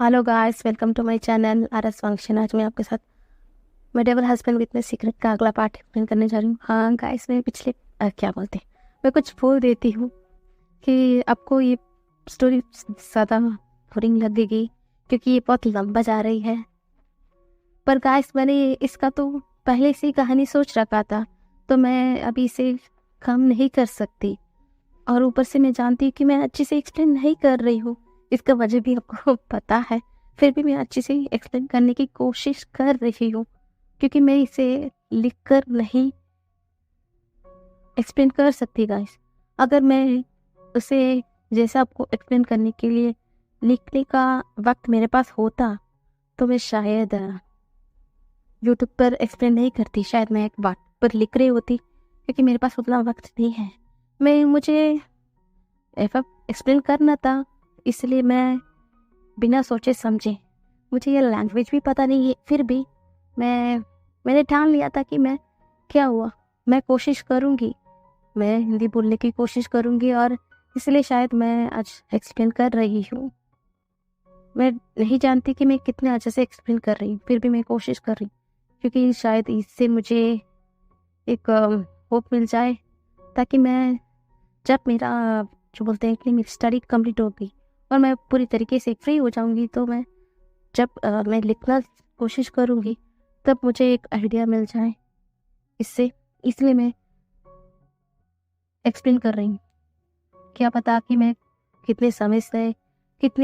Hello guys, welcome to my channel RS function. आज मैं आपके साथ medieval husband with my secret का अगला पार्ट एक्सप्लेन करने जा रही हूँ। हाँ गाइस, मैं पिछले क्या बोलते हैं, मैं कुछ बोल देती हूँ कि आपको ये स्टोरी ज़्यादा बोरिंग लगेगी क्योंकि ये बहुत लंबा जा रही है। पर गाइस, मैंने इसका तो पहले से ही कहानी सोच रखा था, तो मैं अभी इसे कम नहीं कर सकती। और ऊपर से मैं जानती हूँ कि मैं अच्छे से एक्सप्लेन नहीं कर रही हूँ, इसका वजह भी आपको पता है। फिर भी मैं अच्छे से एक्सप्लेन करने की कोशिश कर रही हूँ क्योंकि मैं इसे लिख कर नहीं एक्सप्लेन कर सकती गाइस। अगर मैं उसे जैसा आपको एक्सप्लेन करने के लिए लिखने का वक्त मेरे पास होता तो मैं शायद यूट्यूब पर एक्सप्लेन नहीं करती, शायद मैं एक बात पर लिख रही होती क्योंकि मेरे पास उतना वक्त नहीं है। मुझे एक्सप्लेन करना था, इसलिए मैं बिना सोचे समझे, मुझे ये लैंग्वेज भी पता नहीं है, फिर भी मैंने ठान लिया था कि क्या हुआ, मैं कोशिश करूँगी, मैं हिंदी बोलने की कोशिश करूँगी। और इसलिए शायद मैं आज एक्सप्लेन कर रही हूँ। मैं नहीं जानती कि मैं कितने अच्छे से एक्सप्लेन कर रही हूँ, फिर भी मैं कोशिश कर रही हूँ क्योंकि शायद इससे मुझे एक होप मिल जाए, ताकि मैं जब मेरा जो बोलते हैं कि मेरी स्टडी कंप्लीट होगी और मैं पूरी तरीके से फ्री हो जाऊंगी, तो जब मैं लिखना कोशिश करूंगी तब मुझे एक आइडिया मिल जाए इससे। इसलिए मैं एक्सप्लेन कर रही हूँ। क्या पता कि मैं कितने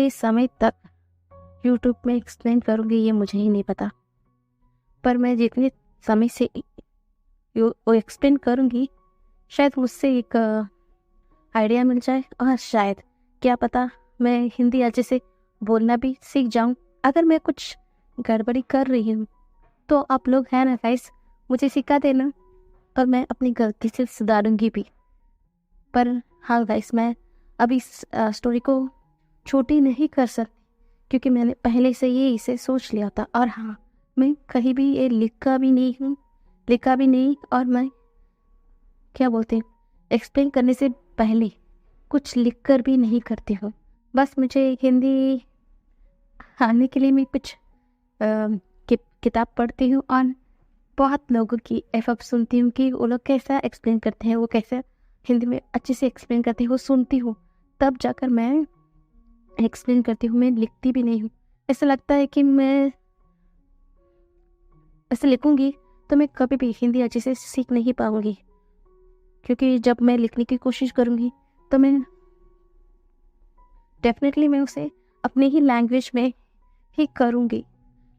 समय तक यूट्यूब में एक्सप्लेन करूंगी, ये मुझे ही नहीं पता। पर मैं जितने समय से वो एक्सप्लेन करूंगी, शायद मुझसे एक आइडिया मिल जाए और शायद क्या पता मैं हिंदी अच्छे से बोलना भी सीख जाऊं। अगर मैं कुछ गड़बड़ी कर रही हूँ तो आप लोग हैं ना गाइस, मुझे सिखा देना और मैं अपनी गलती से सुधारूंगी भी। पर हाँ गाइस, मैं अभी इस स्टोरी को छोटी नहीं कर सकती क्योंकि मैंने पहले से ये इसे सोच लिया था। और हाँ, मैं कहीं भी ये लिखा भी नहीं, और मैं क्या बोलते हैं, एक्सप्लेन करने से पहले कुछ लिखकर भी नहीं करती हूँ। बस मुझे हिंदी आने के लिए मैं कुछ किताब पढ़ती हूँ और बहुत लोगों की एफएफ सुनती हूँ कि वो लोग कैसा एक्सप्लेन करते हैं, वो कैसे हिंदी में अच्छे से एक्सप्लेन करते हैं, वो सुनती हूँ, तब जाकर मैं एक्सप्लेन करती हूँ। मैं लिखती भी नहीं हूँ। ऐसा लगता है कि मैं ऐसे लिखूंगी तो मैं कभी भी हिंदी अच्छे से सीख नहीं पाऊंगी, क्योंकि जब मैं लिखने की कोशिश करूंगी तो मैं डेफिनेटली मैं उसे अपने ही लैंग्वेज में ही करूंगी,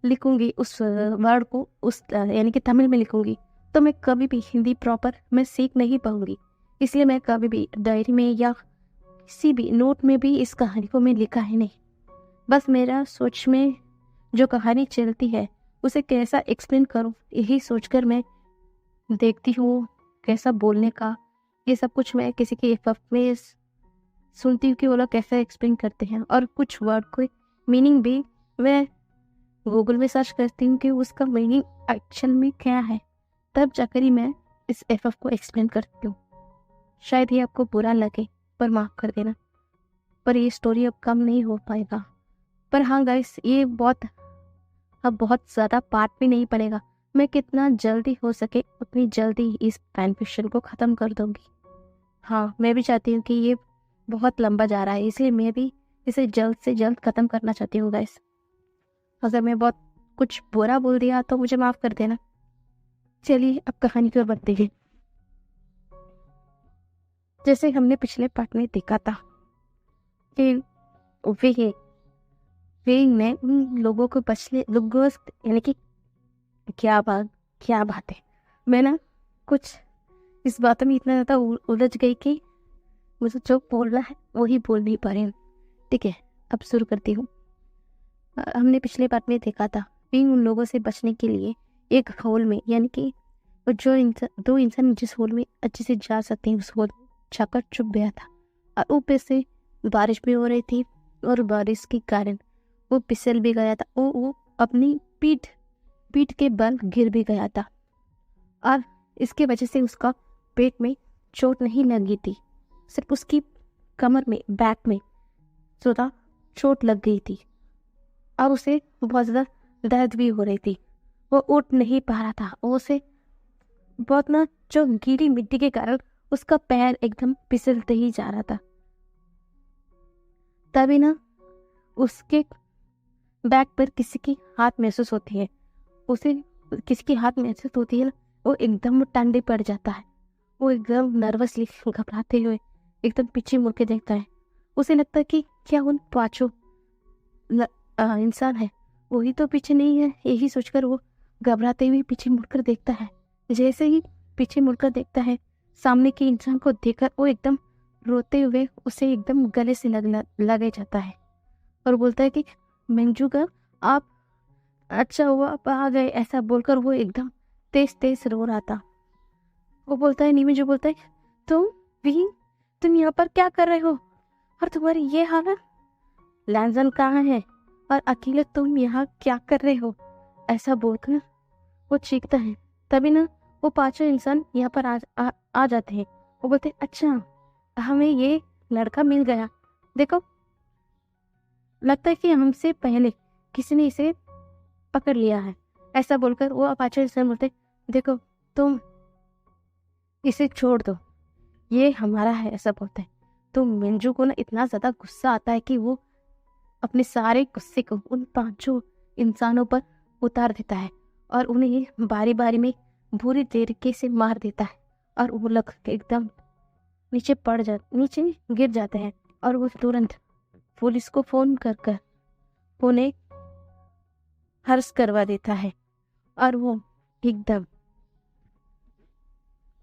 लिखूंगी उस वर्ड को, उस यानी कि तमिल में लिखूंगी, तो मैं कभी भी हिंदी प्रॉपर मैं सीख नहीं पाऊंगी। इसलिए मैं कभी भी डायरी में या किसी भी नोट में भी इस कहानी को मैं लिखा ही नहीं। बस मेरा सोच में जो कहानी चलती है उसे कैसा एक्सप्लेन करूं, यही सोचकर मैं देखती हूँ कैसा बोलने का, ये सब कुछ मैं किसी के एफएफ में सुनती हूँ कि वो लोग कैसे एक्सप्लेन करते हैं। और कुछ वर्ड को मीनिंग भी मैं गूगल में सर्च करती हूँ कि उसका मीनिंग एक्चुअल में क्या है, तब जाकर ही मैं इस एफएफ को एक्सप्लेन करती हूँ। शायद ये आपको बुरा लगे, पर माफ़ कर देना, पर ये स्टोरी अब कम नहीं हो पाएगा। पर हाँ गाइस, ये अब बहुत ज़्यादा पार्ट भी नहीं बनेगा। मैं कितना जल्दी हो सके उतनी जल्दी इस फैन फिक्शन को ख़त्म कर दूँगी। हाँ, मैं भी चाहती हूँ कि ये बहुत लंबा जा रहा है, इसलिए मैं भी इसे जल्द से जल्द ख़त्म करना चाहती हूँ गाइस। अगर मैं बहुत कुछ बुरा बोल दिया तो मुझे माफ़ कर देना। चलिए अब कहानी की ओर बढ़ते हैं। जैसे हमने पिछले पार्ट में देखा था कि वे वे ने उन लोगों को यानी कि क्या बात है, मैं ना कुछ इस बात में इतना ज़्यादा उलझ गई कि मुझे जो बोलना है वही बोल नहीं पा रही हूँ। ठीक है, अब शुरू करती हूँ। हमने पिछले पार्ट में देखा था वे उन लोगों से बचने के लिए एक होल में, यानी कि दो इंसान जिस होल में अच्छे से जा सकते हैं उस होल में जाकर चुप गया था। और ऊपर से बारिश भी हो रही थी और बारिश के कारण वो फिसल भी गया था। वो अपनी पीठ के बल गिर भी गया था और इसके वजह से उसका पेट में चोट नहीं लगी थी, सिर्फ उसकी कमर में, बैक में ज़्यादा चोट लग गई थी। और उसे बहुत ज़्यादा दर्द भी हो रही थी। वो उठ नहीं पा रहा था। वो उसे बहुत ना जो गीली मिट्टी के कारण उसका पैर एकदम फिसलते ही जा रहा था। तभी ना उसके बैक पर किसी की हाथ महसूस होती है। उसे किसी की हाथ महसूस होती है ना, वो एकदम ठंडी पड़ जाता है। वो एकदम नर्वसली घबराते हुए एकदम पीछे मुड़ के देखता है। उसे लगता है कि क्या उन पांचों इंसान है, वही तो पीछे नहीं है। यही सोचकर वो घबराते हुए पीछे मुड़कर देखता है। जैसे ही पीछे मुड़कर देखता है, सामने के इंसान को देखकर वो एकदम रोते हुए उसे एकदम गले से लगे जाता है और बोलता है कि मंजू का आप, अच्छा हुआ आप आ गए। ऐसा बोलकर वो एकदम तेज तेज रो रहा था। वो बोलता है, नीमंजू बोलता है, तुम भी, तुम यहाँ पर क्या कर रहे हो और तुम्हारी ये हालत, लैंजन कहाँ है और अकेले तुम यहाँ क्या कर रहे हो। ऐसा बोलकर वो चीखता है। तभी ना वो पांचों इंसान यहाँ पर आ जाते हैं। वो बोलते हैं, अच्छा हमें ये लड़का मिल गया, देखो लगता है कि हमसे पहले किसी ने इसे पकड़ लिया है। ऐसा बोलकर वो पांचों इंसान बोलते, देखो तुम इसे छोड़ दो, ये हमारा है। ऐसा बोलते हैं। तो मंजू को ना इतना ज्यादा गुस्सा आता है कि वो अपने सारे गुस्से को उन पांचों इंसानों पर उतार देता है और उन्हें बारी बारी में बुरी तरीके से मार देता है। और वो लोग एकदम नीचे गिर जाते हैं। और वो तुरंत पुलिस को फोन कर उन्हें हर्ष करवा देता है। और वो एकदम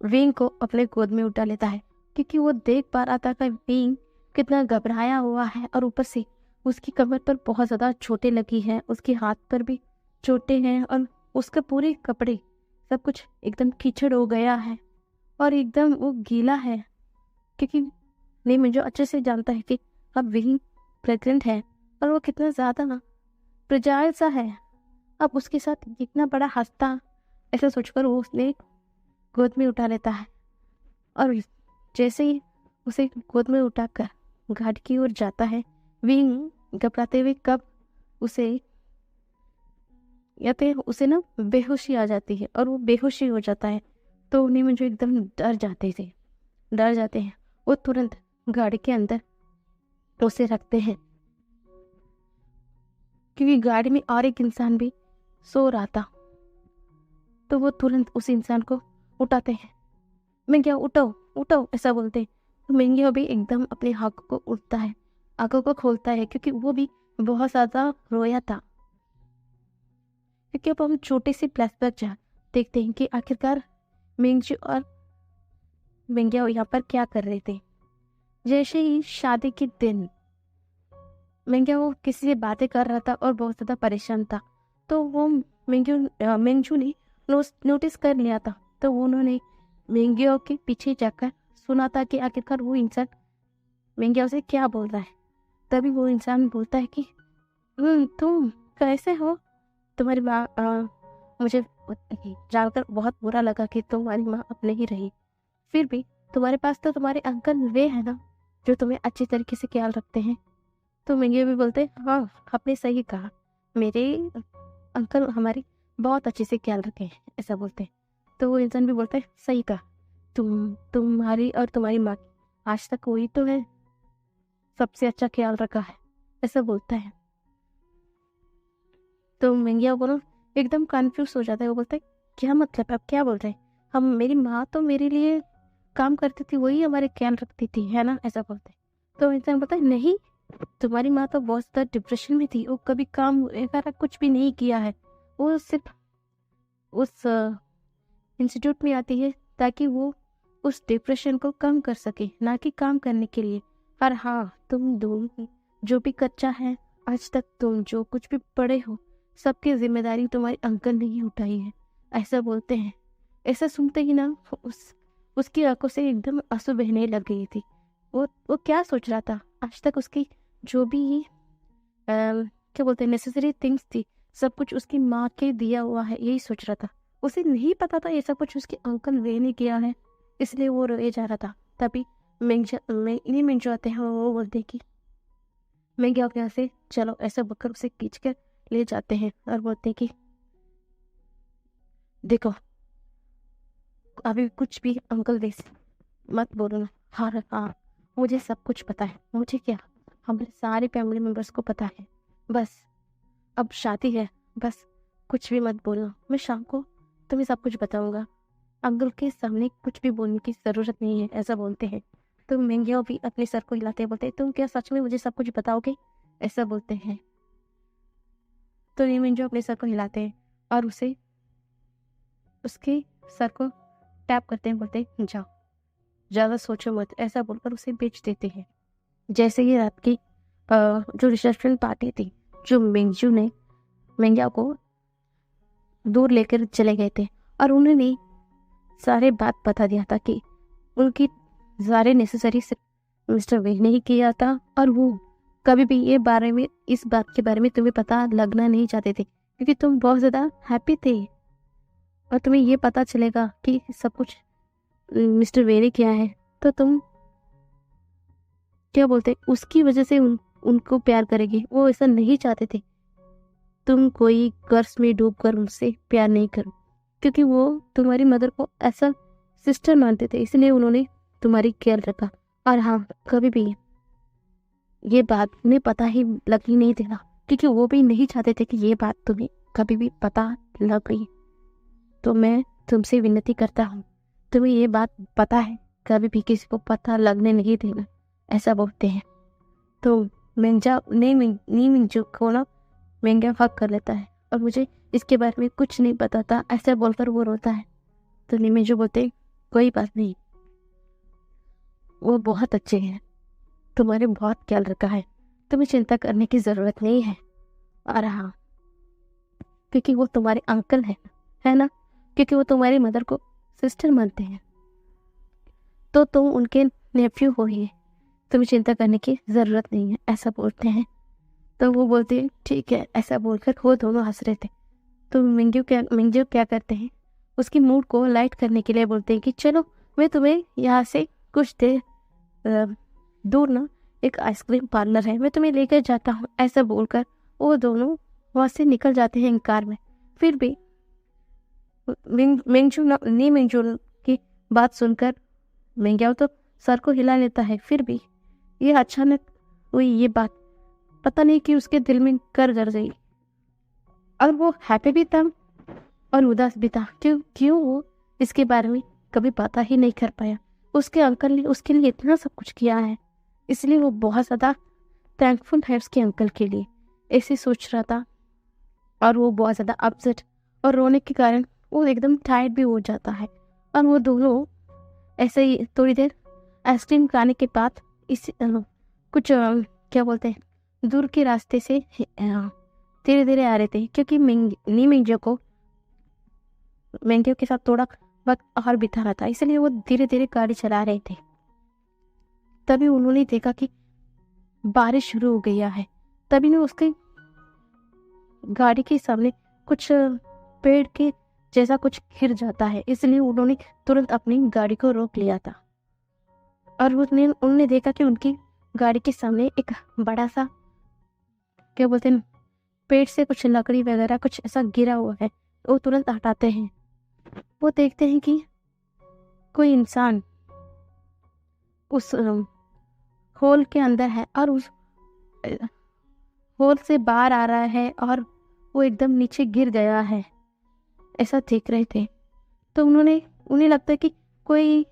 विंग को अपने गोद में उठा लेता है, क्योंकि वो देख पा रहा था कि विंग कितना घबराया हुआ है और ऊपर से उसकी कमर पर बहुत ज़्यादा चोटें लगी हैं, उसके हाथ पर भी चोटें हैं और उसके पूरे कपड़े सब कुछ एकदम कीचड़ हो गया है और एकदम वो गीला है। क्योंकि नहीं, मुझे अच्छे से जानता है कि अब विंग प्रेग्नेंट है और वो कितना ज़्यादा फ्रेजाइल सा है। अब उसके साथ इतना बड़ा हादसा, ऐसा सोचकर वो उसने गोद में उठा लेता है। और जैसे ही उसे गोद में उठाकर घाट की ओर जाता है, विंग घबराते हुए कब उसे या तो उसे ना बेहोशी आ जाती है और वो बेहोशी हो जाता है। तो उन्हें मुझे एकदम डर जाते हैं। वो तुरंत गाड़ी के अंदर उसे रखते हैं, क्योंकि गाड़ी में और एक इंसान भी सो रहा था। तो वो तुरंत उस इंसान को उठाते हैं। मैं क्या, उठो उठो, ऐसा बोलते हैं। तो मेंगियो भी एकदम अपने आंखों को उठता है, आंखों को खोलता है, क्योंकि वो भी बहुत ज्यादा रोया था। क्योंकि अब हम छोटे से फ्लैशबैक देखते हैं कि आखिरकार मेंगजू और मेंगियो यहाँ पर क्या कर रहे थे। जैसे ही शादी के दिन मेंगियो किसी से बातें कर रहा था और बहुत ज्यादा परेशान था। तो वो मेंगजू ने नोटिस कर लिया था। तो उन्होंने मेंगियो के पीछे जाकर सुना था कि आखिरकार वो इंसान मेंगियो से क्या बोल रहा है। तभी वो इंसान बोलता है कि तुम कैसे हो, तुम्हारी माँ, मुझे जानकर बहुत बुरा लगा कि तुम्हारी माँ अब नहीं रही। फिर भी तुम्हारे पास तो तुम्हारे अंकल वे है ना, जो तुम्हें अच्छी तरीके से ख्याल रखते हैं। तो मेंगियो भी बोलते, हाँ आपने सही कहा, मेरे अंकल हमारी बहुत अच्छे से ख्याल रखे हैं, ऐसा बोलते हैं। तो वो इंसान भी बोलता है, सही कहा, तुम्हारी और तुम्हारी माँ की आज तक वही तो है, सबसे अच्छा ख्याल रखा है, ऐसा बोलता है। तो मेंगिया बोलो एकदम कंफ्यूज हो जाता है। वो बोलता है, क्या मतलब, आप क्या बोल रहे हैं, हम, मेरी माँ तो मेरे लिए काम करती थी, वही हमारे ख्याल रखती थी, है ना, ऐसा बोलते हैं। तो इंसान बोलता है, नहीं, तुम्हारी माँ तो बहुत ज़्यादा डिप्रेशन में थी, वो कभी काम वगैरह कुछ भी नहीं किया है। वो सिर्फ उस इंस्टीट्यूट में आती है ताकि वो उस डिप्रेशन को कम कर सके, ना कि काम करने के लिए। और हाँ, तुम दोनों जो भी कच्चा है, आज तक तुम जो कुछ भी पढ़े हो, सबकी जिम्मेदारी तुम्हारे अंकल ने ही उठाई है, ऐसा बोलते हैं। ऐसा सुनते ही ना उसकी आंखों से एकदम आंसू बहने लग गई थी। वो क्या सोच रहा था, आज तक उसकी जो भी क्या बोलते हैं नेसेसरी थिंग्स थी, सब कुछ उसकी माँ के दिया हुआ है, यही सोच रहा था। उसे नहीं पता था ये सब कुछ उसके अंकल वे ने किया है, इसलिए वो रोए जा रहा था। तभी मिंजो आते हैं, वो बोलते कि मैं क्या यहाँ से चलो, ऐसा बकर उसे खींच कर ले जाते हैं और बोलते हैं कि देखो अभी कुछ भी अंकल वैसे मत बोलो ना। हाँ हाँ, मुझे सब कुछ पता है। मुझे क्या, हमारे सारे फैमिली मेम्बर्स को पता है। बस अब शादी है, बस कुछ भी मत बोलना। मैं शाम को तुम्हें सब कुछ बताऊंगा। अंकल के सामने कुछ भी बोलने की जरूरत नहीं है, ऐसा बोलते हैं। तो मेंग्याओ भी अपने सर को हिलाते बोलते तुम क्या सच में मुझे सब कुछ बताओगे, ऐसा बोलते हैं। तो ली मिंजो अपने सर को हिलाते हैं और उसे उसके सर को टैप करते हैं, बोलते जाओ, ज्यादा सोचो मत, ऐसा बोलकर उसे बेच देते हैं। जैसे ही रात की जो रिसेप्शन पार्टी थी, जो मिंजू ने मेंग्याओ को दूर लेकर चले गए थे और उन्होंने सारे बात बता दिया था कि उनकी सारे नेसेसरी मिस्टर वे ने ही किया था और वो कभी भी इस बात के बारे में तुम्हें पता लगना नहीं चाहते थे, क्योंकि तुम बहुत ज़्यादा हैप्पी थे और तुम्हें ये पता चलेगा कि सब कुछ मिस्टर वे ने किया है तो तुम क्या बोलते उसकी वजह से उनको प्यार करेगी। वो ऐसा नहीं चाहते थे तुम कोई कर्ज में डूब कर उनसे प्यार नहीं करो, क्योंकि वो तुम्हारी मदर को ऐसा सिस्टर मानते थे, इसलिए उन्होंने तुम्हारी केयर रखा। और हाँ, कभी भी ये बात उन्हें पता ही लगने नहीं देना, क्योंकि वो भी नहीं चाहते थे कि ये बात तुम्हें कभी भी पता लग गई। तो मैं तुमसे विनती करता हूँ, तुम्हें ये बात पता है, कभी भी किसी को पता लगने नहीं देना, ऐसा बोलते हैं। तो नी मिंजू को ना मेंग्या हक कर लेता है और मुझे इसके बारे में कुछ नहीं पता था, ऐसा बोलकर वो रोता है। तो नी मिंजू बोलते कोई बात नहीं, वो बहुत अच्छे हैं, तुम्हारे बहुत ख्याल रखा है, तुम्हें चिंता करने की जरूरत नहीं है। और हाँ, क्योंकि वो तुम्हारे अंकल है ना, क्योंकि वो तुम्हारी मदर को सिस्टर मानते हैं, तो तुम उनके नेफ्यू हो ही, तुम्हें चिंता करने की जरूरत नहीं है, ऐसा बोलते हैं। तो वो बोलते हैं ठीक है, ऐसा बोलकर वो दोनों हंस रहे थे। तो मिंजू क्या करते हैं, उसकी मूड को लाइट करने के लिए बोलते हैं कि चलो मैं तुम्हें यहाँ से कुछ देर दूर ना एक आइसक्रीम पार्लर है, मैं तुम्हें लेकर जाता हूँ, ऐसा बोलकर वो दोनों वहाँ से निकल जाते हैं कार में। फिर भी नी मिंजू की बात सुनकर मेंग्याओ तो सर को हिला लेता है। फिर भी ये अचानक हुई ये बात पता नहीं कि उसके दिल में कर गई और वो हैप्पी भी था और उदास भी था। क्यों वो इसके बारे में कभी पता ही नहीं कर पाया। उसके अंकल ने उसके लिए इतना सब कुछ किया है, इसलिए वो बहुत ज़्यादा थैंकफुल है उसके अंकल के लिए, ऐसे सोच रहा था। और वो बहुत ज़्यादा अपसेट और रोने के कारण वो एकदम टायर्ड भी हो जाता है। और वो दोनों ऐसे ही थोड़ी देर आइसक्रीम खाने के बाद कुछ क्या बोलते हैं दूर के रास्ते से धीरे धीरे आ रहे थे, क्योंकि नी मिंजो को मेंग्यो के साथ थोड़ा वक्त और बिताना था, इसलिए वो धीरे धीरे गाड़ी चला रहे थे। तभी उन्होंने देखा कि बारिश शुरू हो गया है। तभी ने उसके गाड़ी के सामने कुछ पेड़ के जैसा कुछ गिर जाता है, इसलिए उन्होंने तुरंत अपनी गाड़ी को रोक लिया था। और उन्होंने देखा कि उनकी गाड़ी के सामने एक बड़ा सा क्या बोलते हैं पेड़ से कुछ लकड़ी वगैरह कुछ ऐसा गिरा हुआ है। वो तुरंत हटाते हैं। वो देखते हैं कि कोई इंसान उस होल के अंदर है और उस होल से बाहर आ रहा है और वो एकदम नीचे गिर गया है, ऐसा देख रहे थे। तो उन्हें लगता है कि कोई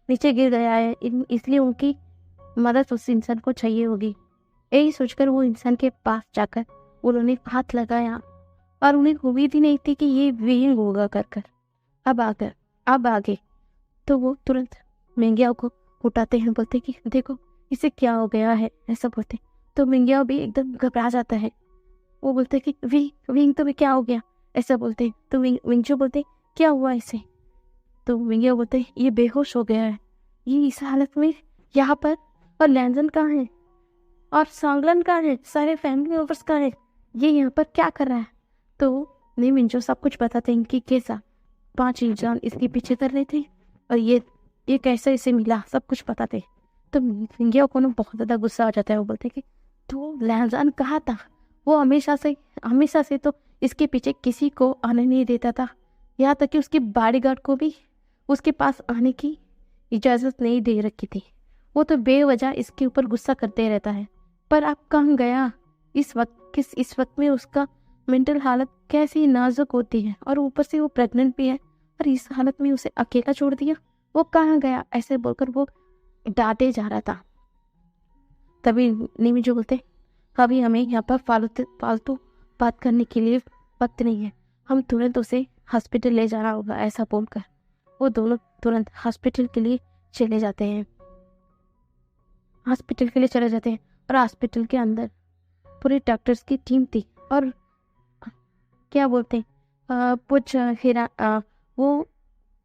नीचे गिर गया है, इसलिए उनकी मदद उस इंसान को चाहिए होगी। यही सोचकर वो इंसान के पास जाकर उन्होंने हाथ लगाया और उन्हें उम्मीद ही नहीं थी कि ये विंग होगा कर अब आगे। तो वो तुरंत मेंग्याओ को उठाते हैं, बोलते कि देखो इसे क्या हो गया है, ऐसा बोलते। तो मेंग्याओ भी एकदम घबरा जाता है। वो बोलते कि विंग तुम्हें क्या हो गया, ऐसा बोलते। तो विंगजो बोलते क्या हुआ इसे। तो मेंग्याओ बोलते ये बेहोश हो गया है, ये इस हालत में यहाँ पर, और लैंजन कहाँ है और सांगलन कहाँ है, सारे फैमिली मेंबर्स कहाँ है, ये यहाँ पर क्या कर रहा है। तो नी मिंजो सब कुछ बताते हैं कि कैसा 5 इंसान इसके पीछे कर रहे थे और ये कैसे इसे मिला, सब कुछ बताते। तो मिंग्याओ को ना बहुत ज़्यादा गुस्सा आ जाता है। वो बोलते कि तो लहजान कहाँ था? वो हमेशा से तो इसके पीछे किसी को आने नहीं देता था, यहाँ तक कि उसके बॉडीगार्ड को भी उसके पास आने की इजाज़त नहीं दे रखी थी। वो तो बेवजह इसके ऊपर गुस्सा करते रहता है। पर अब कहाँ गया? इस वक्त में उसका मेंटल हालत कैसी नाजुक होती है, और ऊपर से वो प्रेग्नेंट भी है, और इस हालत में उसे अकेला छोड़ दिया। वो कहाँ गया? ऐसे बोलकर वो डांटे जा रहा था। तभी निमी जो बोलते, अभी हमें यहाँ पर फालतू बात करने के लिए वक्त नहीं है, हम तुरंत उसे हॉस्पिटल ले जाना होगा। ऐसा बोलकर वो दोनों तुरंत हॉस्पिटल के लिए चले जाते हैं। और हॉस्पिटल के अंदर पूरे डॉक्टर्स की टीम थी, और क्या बोलते हैं, कुछ वो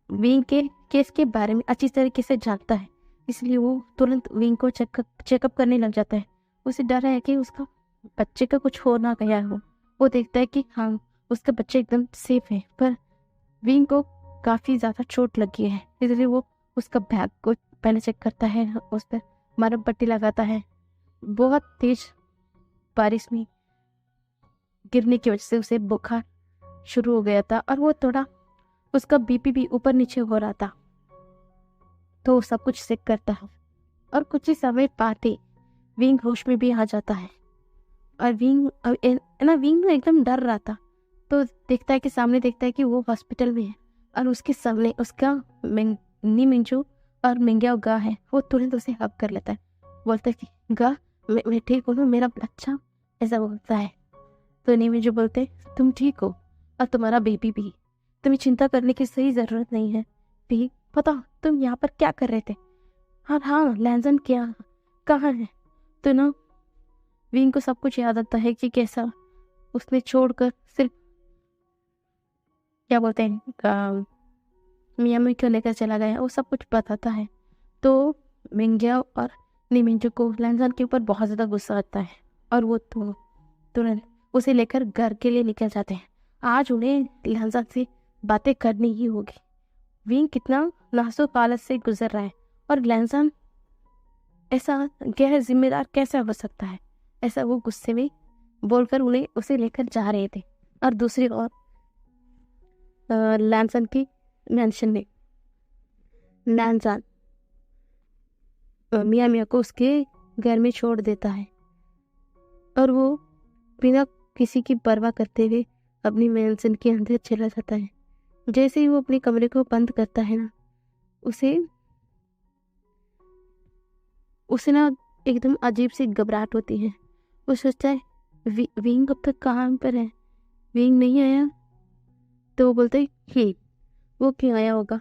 विंग के केस के बारे में अच्छी तरीके से जानता है, इसलिए वो तुरंत विंग को चेकअप करने लग जाता है। उसे डर है कि उसका बच्चे का कुछ हो ना गया हो। वो देखता है कि हाँ, उसका बच्चा एकदम सेफ है, पर विंग को काफ़ी ज़्यादा चोट लगी है, इसलिए वो उसका बैग को पहले चेक करता है, उस पर मरहम पट्टी लगाता है। बहुत तेज बारिश में गिरने की वजह से उसे बुखार शुरू हो गया था, और वो थोड़ा उसका बीपी भी ऊपर नीचे हो रहा था। तो वो सब कुछ चेक करता है, और कुछ ही समय पाते विंग होश में भी आ जाता है। और विंग एकदम डर रहा था, तो देखता है कि वो हॉस्पिटल में है, और उसके सामने उसका नी मिंजू और मिंग्याओ गा है। वो तुरंत उसे हग कर लेता है, बोलता है कि गा, मैं ठीक हूँ, मेरा बच्चा, ऐसा बोलता है। तो नी मिंजू बोलते, तुम ठीक हो और तुम्हारा बेबी भी, तुम्हें चिंता करने की सही ज़रूरत नहीं है। भी पता तुम यहाँ पर क्या कर रहे थे? हाँ, लैंजन क्या कहाँ है? तो ना विंग को सब कुछ याद आता है कि कैसा उसने छोड़कर सिर्फ क्या बोलते हैं मियामी को लेकर चला गया, वो सब कुछ बताता है। तो मिंग्या और निमिंजो को लैंजन के ऊपर बहुत ज़्यादा गुस्सा आता है, और वो तुरंत उसे लेकर घर के लिए निकल जाते हैं। आज उन्हें लैंजन से बातें करनी ही होगी। विंग कितना नाजुक हालत से गुजर रहा है, और लैंजन ऐसा गैर जिम्मेदार कैसे हो सकता है, ऐसा वो गुस्से में बोलकर उसे लेकर जा रहे थे। और दूसरी ओर लैंसन की मेंशन में लैंसन मिया को उसके घर में छोड़ देता है, और वो बिना किसी की परवाह करते हुए अपनी मेंशन के अंदर चला जाता है। जैसे ही वो अपने कमरे को बंद करता है ना, उसे ना एकदम अजीब सी घबराहट होती है। वो सोचता है विंग अब तक कहाँ पर है, विंग नहीं आया। तो वो बोलते है वो क्यों आया होगा,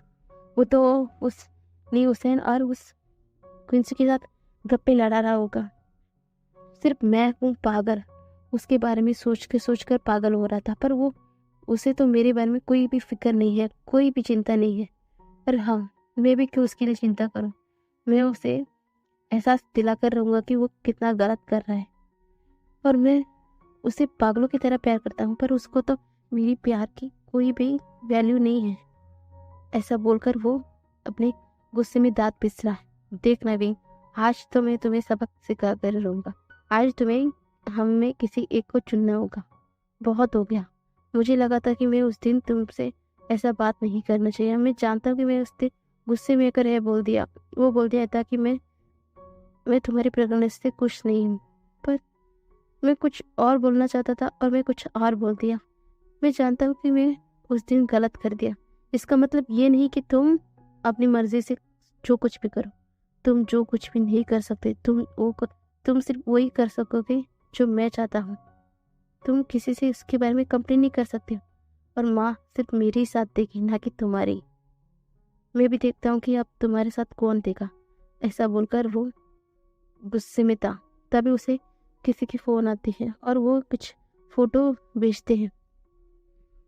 वो तो उस नी हुसैन और उस क्विंसी के साथ गप्पे लड़ा रहा होगा। सिर्फ मैं हूँ पागल, उसके बारे में सोच कर पागल हो रहा था, पर उसे तो मेरे बारे में कोई भी फिक्र नहीं है, कोई भी चिंता नहीं है। पर हाँ, मैं भी क्यों उसके लिए चिंता करूँ? मैं उसे एहसास दिलाकर रहूँगा कि वो कितना गलत कर रहा है, और मैं उसे पागलों की तरह प्यार करता हूँ, पर उसको तो मेरी प्यार की कोई भी वैल्यू नहीं है। ऐसा बोलकर वो अपने गुस्से में दांत पिस रहा है। देखना विंग, आज तो मैं तुम्हें सबक सिखा कर रहूँगा। आज तुम्हें हम में किसी एक को चुनना होगा। बहुत हो गया, मुझे लगा था कि मैं उस दिन तुमसे ऐसा बात नहीं करना चाहिए। मैं जानता हूँ कि मैं उस दिन गुस्से में कर बोल दिया था कि मैं तुम्हारी प्रेगनेंसी से खुश नहीं हूँ, पर मैं कुछ और बोलना चाहता था और मैं कुछ और बोल दिया। मैं जानता हूँ कि मैं उस दिन गलत कर दिया। इसका मतलब ये नहीं कि तुम अपनी मर्जी से जो कुछ भी करो, तुम जो कुछ भी नहीं कर सकते। तुम सिर्फ वही कर सकोगे जो मैं चाहता हूँ। तुम किसी से इसके बारे में कंप्लेन नहीं कर सकते, और माँ सिर्फ मेरे ही साथ देगी, ना कि तुम्हारी। मैं भी देखता हूँ कि अब तुम्हारे साथ कौन देगा। ऐसा बोलकर वो गुस्से में था। तभी उसे किसी की फ़ोन आती है, और वो कुछ फ़ोटो भेजते हैं।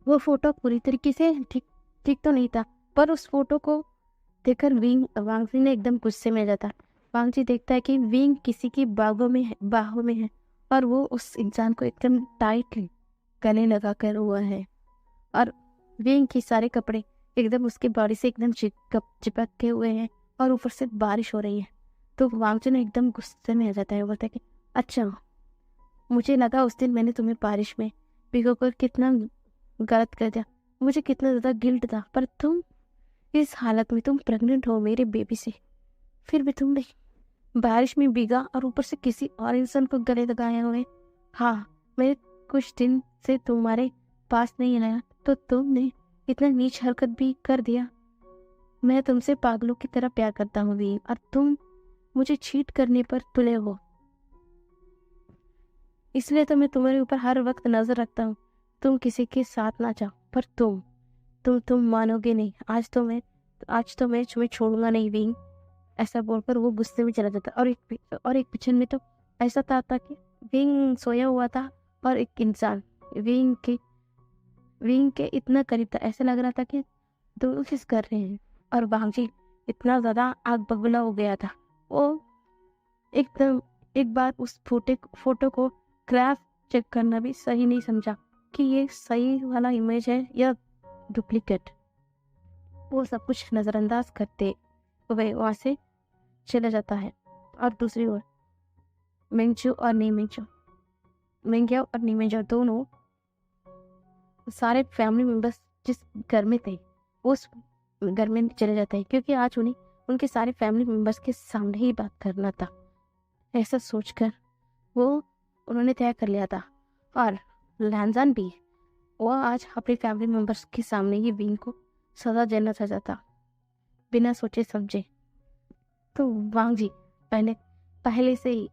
वो फ़ोटो पूरी तरीके से ठीक तो नहीं था, पर उस फोटो को देखकर वांगजी ने एकदम गुस्से में आ जाता। वांगजी देखता है कि विंग किसी की बाहों में है, और वो उस इंसान को एकदम टाइटली गले लगा कर हुआ है, और विंग के सारे कपड़े एकदम उसकी बॉडी से एकदम चिपक के हुए हैं, और ऊपर से बारिश हो रही है। तो वांगजी ने एकदम गुस्से में आ जाता है। वो बोलता है कि अच्छा, मुझे लगा उस दिन मैंने तुम्हें बारिश में भिगोकर कितना गलत कर दिया, मुझे कितना ज़्यादा गिल्ट था, पर तुम इस हालत में, तुम प्रेग्नेंट हो मेरे बेबी से, फिर भी तुमने बारिश में भीगा और ऊपर से किसी और इंसान को गले लगाए हुए। हाँ, मैं कुछ दिन से तुम्हारे पास नहीं आया तो तुमने इतना नीच हरकत भी कर दिया। मैं तुमसे पागलों की तरह प्यार करता हूँ वीर, और तुम मुझे चीट करने पर तुले हो, इसलिए तो मैं तुम्हारे ऊपर हर वक्त नजर रखता हूँ। तुम किसी के साथ ना जाओ, पर तुम मानोगे नहीं। आज तो मैं तुम्हें छोड़ूंगा नहीं वीर। ऐसा बोलकर वो गुस्से में चला जाता। और एक पिक्चर में तो ऐसा था कि विंग सोया हुआ था और एक इंसान विंग के इतना करीब था, ऐसा लग रहा था कि दोनों किस कर रहे हैं। और वांगजी इतना ज्यादा आग बबूला हो गया था, वो एकदम एक बार उस फोटो को क्रैश चेक करना भी सही नहीं समझा कि ये सही वाला इमेज है या डुप्लीकेट। वो सब कुछ नजरअंदाज करते हुए वहां से चला जाता है। और दूसरी ओर मिंगजू और नीमिंजो दोनों सारे फैमिली मेंबर्स जिस घर में थे उस घर में चले जाते हैं, क्योंकि आज उन्हें उनके सारे फैमिली मेंबर्स के सामने ही बात करना था। ऐसा सोचकर उन्होंने तय कर लिया था। और लैंजान भी वो आज अपने फैमिली मेंबर्स के सामने ही विंग को सजा देना चाहता था, बिना सोचे समझे। तो वांग जी पहले से ही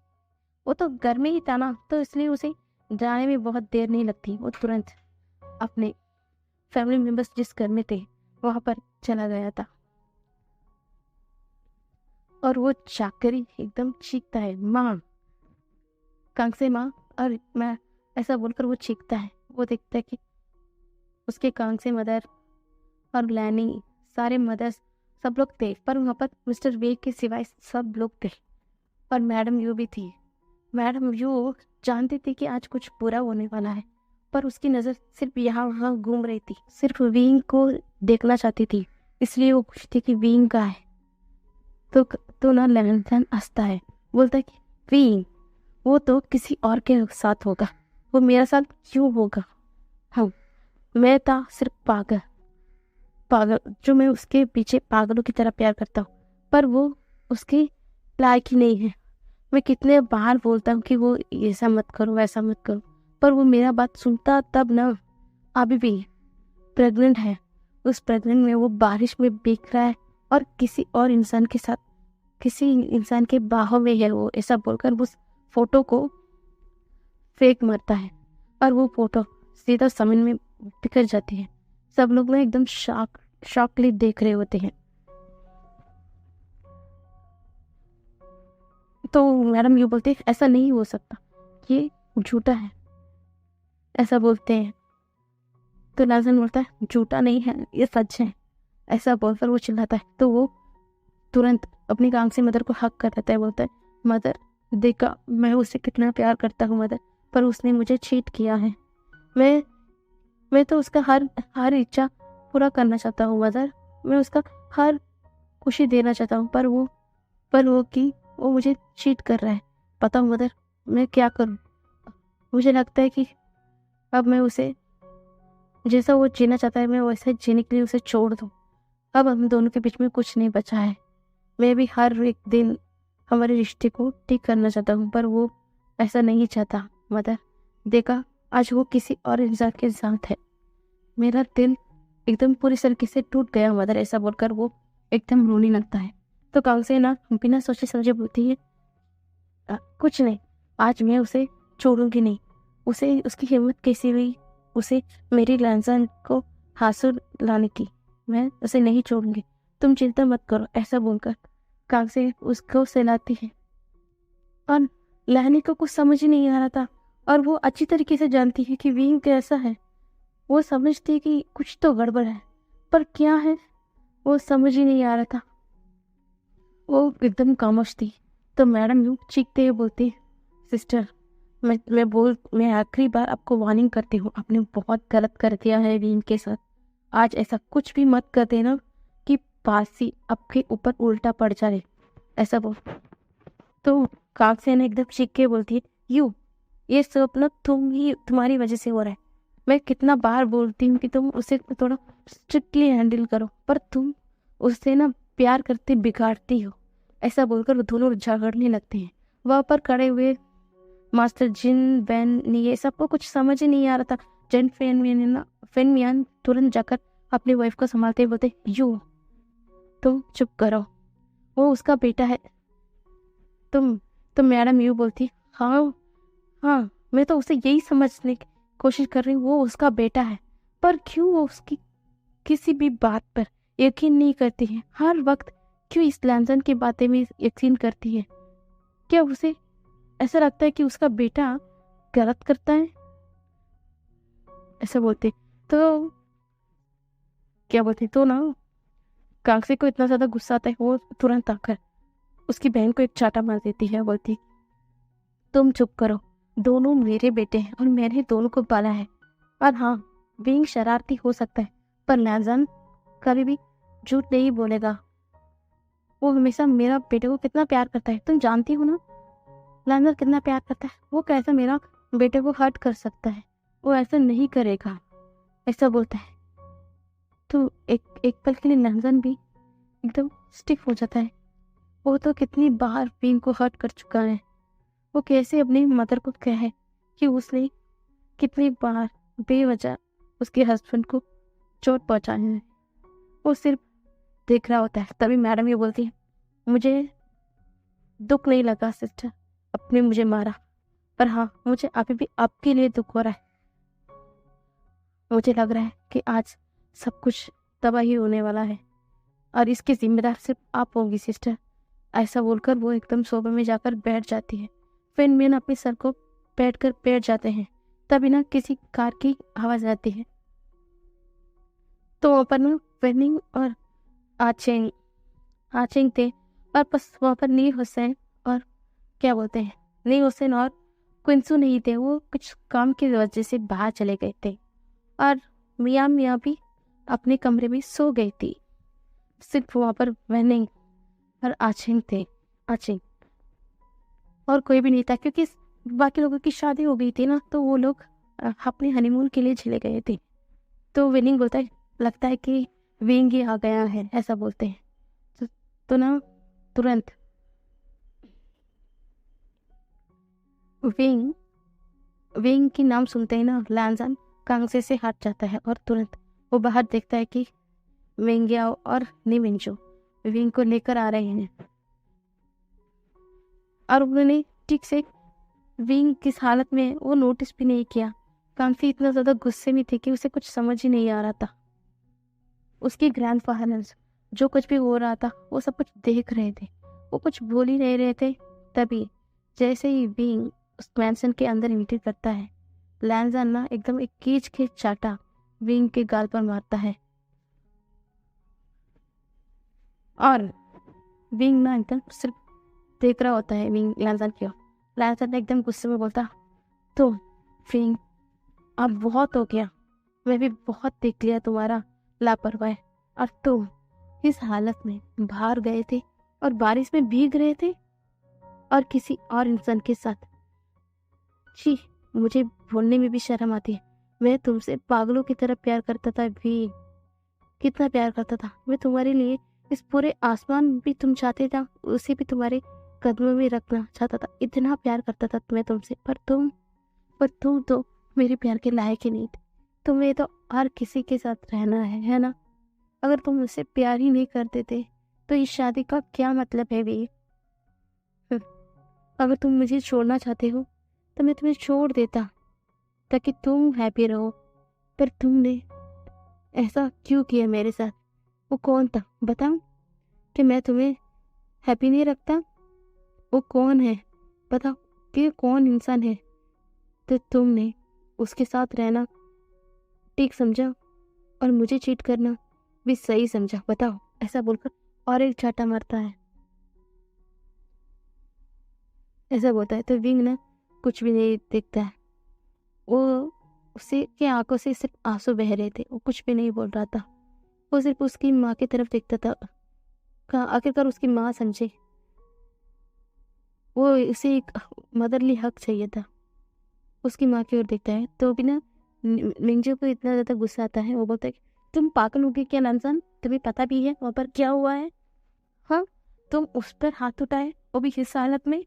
वो तो घर में ही था ना, तो इसलिए उसे जाने में बहुत देर नहीं लगती। वो तुरंत अपने फैमिली मेंबर्स जिस घर में थे वहां पर चला गया था। और वो चाकरी एकदम चीखता है, माँ, कांगसे माँ, और मैं, ऐसा बोलकर वो चीखता है। वो देखता है कि उसके कांगसे मदर और लैनी, सारे मदर्स, सब लोग थे, पर वहाँ पर मिस्टर वे के सिवाय सब लोग थे। और मैडम यू भी थी। मैडम यू जानती थी कि आज कुछ बुरा होने वाला है, पर उसकी नज़र सिर्फ यहाँ वहाँ घूम रही थी, सिर्फ विंग को देखना चाहती थी। इसलिए वो पूछती कि विंग का है तो ना लैंसन हंसता है, बोलता है कि विंग वो तो किसी और के साथ होगा, वो मेरे साथ क्यों होगा। हाँ, मैं था सिर्फ पागल जो मैं उसके पीछे पागलों की तरह प्यार करता हूँ, पर वो उसकी लायक ही नहीं है। मैं कितने बार बोलता हूँ कि वो ऐसा मत करो वैसा मत करो, पर वो मेरा बात सुनता तब ना। अभी भी प्रेग्नेंट है, उस प्रेग्नेंट में वो बारिश में भीग रहा है और किसी और इंसान के साथ, किसी इंसान के बाहों में है वो। ऐसा बोलकर उस फोटो को फेंक मारता है और वो फोटो सीधा जमीन में बिखर जाती है। सब लोग ना एकदम शॉकली देख रहे होते हैं। तो मैडम यू बोलते हैं ऐसा नहीं हो सकता, ये झूठा है, ऐसा बोलते हैं। तो नाज़न बोलता है झूठा नहीं है, ये सच है। ऐसा बोलकर वो चिल्लाता है। तो वो तुरंत अपनी कांग से मदर को हक कर देता है, बोलता है मदर देखा मैं उसे कितना प्यार करता हूँ मदर, पर उसने मुझे चीट किया है। मैं तो उसका हर इच्छा पूरा करना चाहता हूँ मदर, मैं उसका हर खुशी देना चाहता हूँ, पर वो मुझे चीट कर रहा है। पता मदर मैं क्या करूँ। मुझे लगता है कि अब मैं उसे जैसा वो जीना चाहता है मैं वैसे जीने के लिए उसे छोड़ दूँ। अब हम दोनों के बीच में कुछ नहीं बचा है। मैं भी हर एक दिन हमारे रिश्ते को ठीक करना चाहता हूँ, पर वो ऐसा नहीं चाहता मदर। देखा आज वो किसी और इंसान के साथ है, मेरा दिल एकदम पूरी तरीके से टूट गया मदर। ऐसा बोलकर वो एकदम रोने लगता है। तो कांगसे ना बिना सोचे समझे बोलती है कुछ नहीं, आज मैं उसे छोड़ूंगी नहीं। उसे उसकी हिम्मत कैसी हुई उसे मेरी लैंसन को हासिल लाने की, मैं उसे नहीं छोड़ूंगी, तुम चिंता मत करो। ऐसा बोलकर कांगसे उसको सहलाती है। और लहनी को कुछ समझ ही नहीं आ रहा था, और वो अच्छी तरीके से जानती है कि विंग कैसा है। वो समझती है कि कुछ तो गड़बड़ है, पर क्या है वो समझ ही नहीं आ रहा था। वो एकदम खामोश थी। तो मैडम यूँ चीखते हुए बोलती सिस्टर मैं आखिरी बार आपको वार्निंग करती हूँ, आपने बहुत गलत कर दिया है विंग के साथ। आज ऐसा कुछ भी मत कर देना कि पासी आपके ऊपर उल्टा पड़ जाए। ऐसा बोल। तो कांगसे ने एकदम चीख के बोलती है ये सब ना तुम्हारी वजह से हो रहा है। मैं कितना बार बोलती हूँ कि तुम उसे थोड़ा स्ट्रिक्टली हैंडल करो, पर तुम उससे ना प्यार करते बिगाड़ती हो। ऐसा बोलकर वो दोनों झगड़ने लगते हैं। वहाँ पर खड़े हुए मास्टर जिन बैन ने ये सबको कुछ समझ ही नहीं आ रहा था। जेन फेनमियान तुरंत जाकर अपनी वाइफ को संभालते हुए बोलते, तुम चुप करो, वो उसका बेटा है। तुम मैडम यूँ बोलती, हाँ हाँ, मैं तो उसे यही समझने की कोशिश कर रही हूँ, वो उसका बेटा है। पर क्यों वो उसकी किसी भी बात पर यकीन नहीं करती है? हर वक्त क्यों इस लैंसन की बातें में यकीन करती है? क्या उसे ऐसा लगता है कि उसका बेटा गलत करता है? ऐसा बोलते तो क्या बोलते तो ना कांगसे को इतना ज्यादा गुस्सा आता है, वो तुरंत आकर उसकी बहन को एक चाटा मार देती है। बोलती, तुम चुप करो, दोनों मेरे बेटे हैं और मैंने दोनों को पाला है। और हाँ, विंग शरारती हो सकता है, पर लैंसन कभी भी झूठ नहीं बोलेगा। वो हमेशा मेरा बेटे को कितना प्यार करता है, तुम जानती हो ना लैंसन कितना प्यार करता है। वो कैसे मेरा बेटे को हर्ट कर सकता है? वो ऐसा नहीं करेगा। ऐसा बोलता है तो एक पल के लिए लैंसन भी एकदम स्टिफ हो जाता है। वो तो कितनी बार विंग को हर्ट कर चुका है। वो कैसे अपनी मदर को कहे कि उसने कितनी बार बेवजह उसके हस्बैंड को चोट पहुंचाई है? वो सिर्फ देख रहा होता है। तभी मैडम ये बोलती है, मुझे दुख नहीं लगा सिस्टर, आपने मुझे मारा, पर हाँ, मुझे अभी भी आपके लिए दुख हो रहा है। मुझे लग रहा है कि आज सब कुछ तबाही होने वाला है और इसके जिम्मेदार सिर्फ आप होंगी सिस्टर। ऐसा बोलकर वो एकदम सोफे में जाकर बैठ जाती है। फिर मैन अपने सर को बैठ जाते हैं। तभी ना किसी कार की आवाज आती है। तो वहाँ पर ना वेनिंग और आचेंग आचेंग थे, और बस वहाँ पर नी हुसैन और क्या बोलते हैं नी हुसैन और क्विंसू नहीं थे। वो कुछ काम की वजह से बाहर चले गए थे और मियाँ भी अपने कमरे में सो गई थी। सिर्फ वहाँ पर वेनिंग और आचेंग थे। आचेंग और कोई भी नहीं था, क्योंकि बाकी लोगों की शादी हो गई थी ना, तो वो लोग अपने हनीमून के लिए चले गए थे। तो विनिंग बोलता है, लगता है कि विंग ही आ गया है, ऐसा बोलते हैं। तो ना तुरंत विंग विंग की नाम सुनते ही ना लैंसन कांगसे से हट जाता है और तुरंत वो बाहर देखता है कि वेंगियाओ और निमिंचो विंग को लेकर आ रहे हैं। और उन्होंने ठीक से विंग किस हालत में वो नोटिस भी नहीं किया। कांगसे इतना ज्यादा गुस्से में थी कि उसे कुछ समझ ही नहीं आ रहा था। उसके ग्रैंडफादर्स जो कुछ भी हो रहा था वो सब कुछ देख रहे थे, वो कुछ बोल ही नहीं रहे थे। तभी जैसे ही विंग उस मैंशन के अंदर एंट्री करता है, लैंसन ना एकदम एक खींच के चाटा विंग के गाल पर मारता है और विंग ना एकदम सिर्फ देख रहा होता है विंग लैंसन की ओर। लैंसन ने एकदम गुस्से में बोलता, तो विंग अब बहुत हो गया, मैं भी बहुत देख लिया तुम्हारा लापरवाही। और तुम इस हालत में बाहर गए थे और बारिश में भीग रहे थे और किसी और इंसान के साथ। छी, मुझे बोलने में भी शर्म आती है। मैं तुमसे पागलों की तरह प्यार करता था भी, कितना प्यार करता था मैं तुम्हारे लिए। इस पूरे आसमान भी तुम चाहते था, उसे भी तुम्हारे कदमों में रखना चाहता था। इतना प्यार करता था मैं तुमसे, पर तुम तो मेरे प्यार के लायक ही नहीं थे। तुम्हें तो हर किसी के साथ रहना है ना? अगर तुम मुझसे प्यार ही नहीं करते थे तो इस शादी का क्या मतलब है भी? अगर तुम मुझे छोड़ना चाहते हो तो मैं तुम्हें छोड़ देता ताकि तुम हैप्पी रहो, पर तुमने ऐसा क्यों किया मेरे साथ? वो कौन था बताओ, कि मैं तुम्हें हैप्पी नहीं रखता? वो कौन है बताओ, कि कौन इंसान है तो तुमने उसके साथ रहना ठीक समझा और मुझे चीट करना भी सही समझा? बताओ। ऐसा बोलकर और एक चाटा मारता है। ऐसा बोलता है तो विंग ना कुछ भी नहीं देखता है। वो उसे के आंखों से सिर्फ आंसू बह रहे थे, वो कुछ भी नहीं बोल रहा था। वो सिर्फ उसकी माँ की तरफ देखता था। आखिरकार उसकी माँ समझे, वो उसे एक मदरली हक चाहिए था। उसकी माँ की ओर देखता है तो भी ना मिंजू को इतना ज़्यादा गुस्सा आता है। वो बोलता है कि तुम पागल हो गई क्या लांजान, तुम्हें पता भी है वहाँ पर क्या हुआ है? हाँ, तुम उस पर हाथ उठाए वो भी इस हालत में?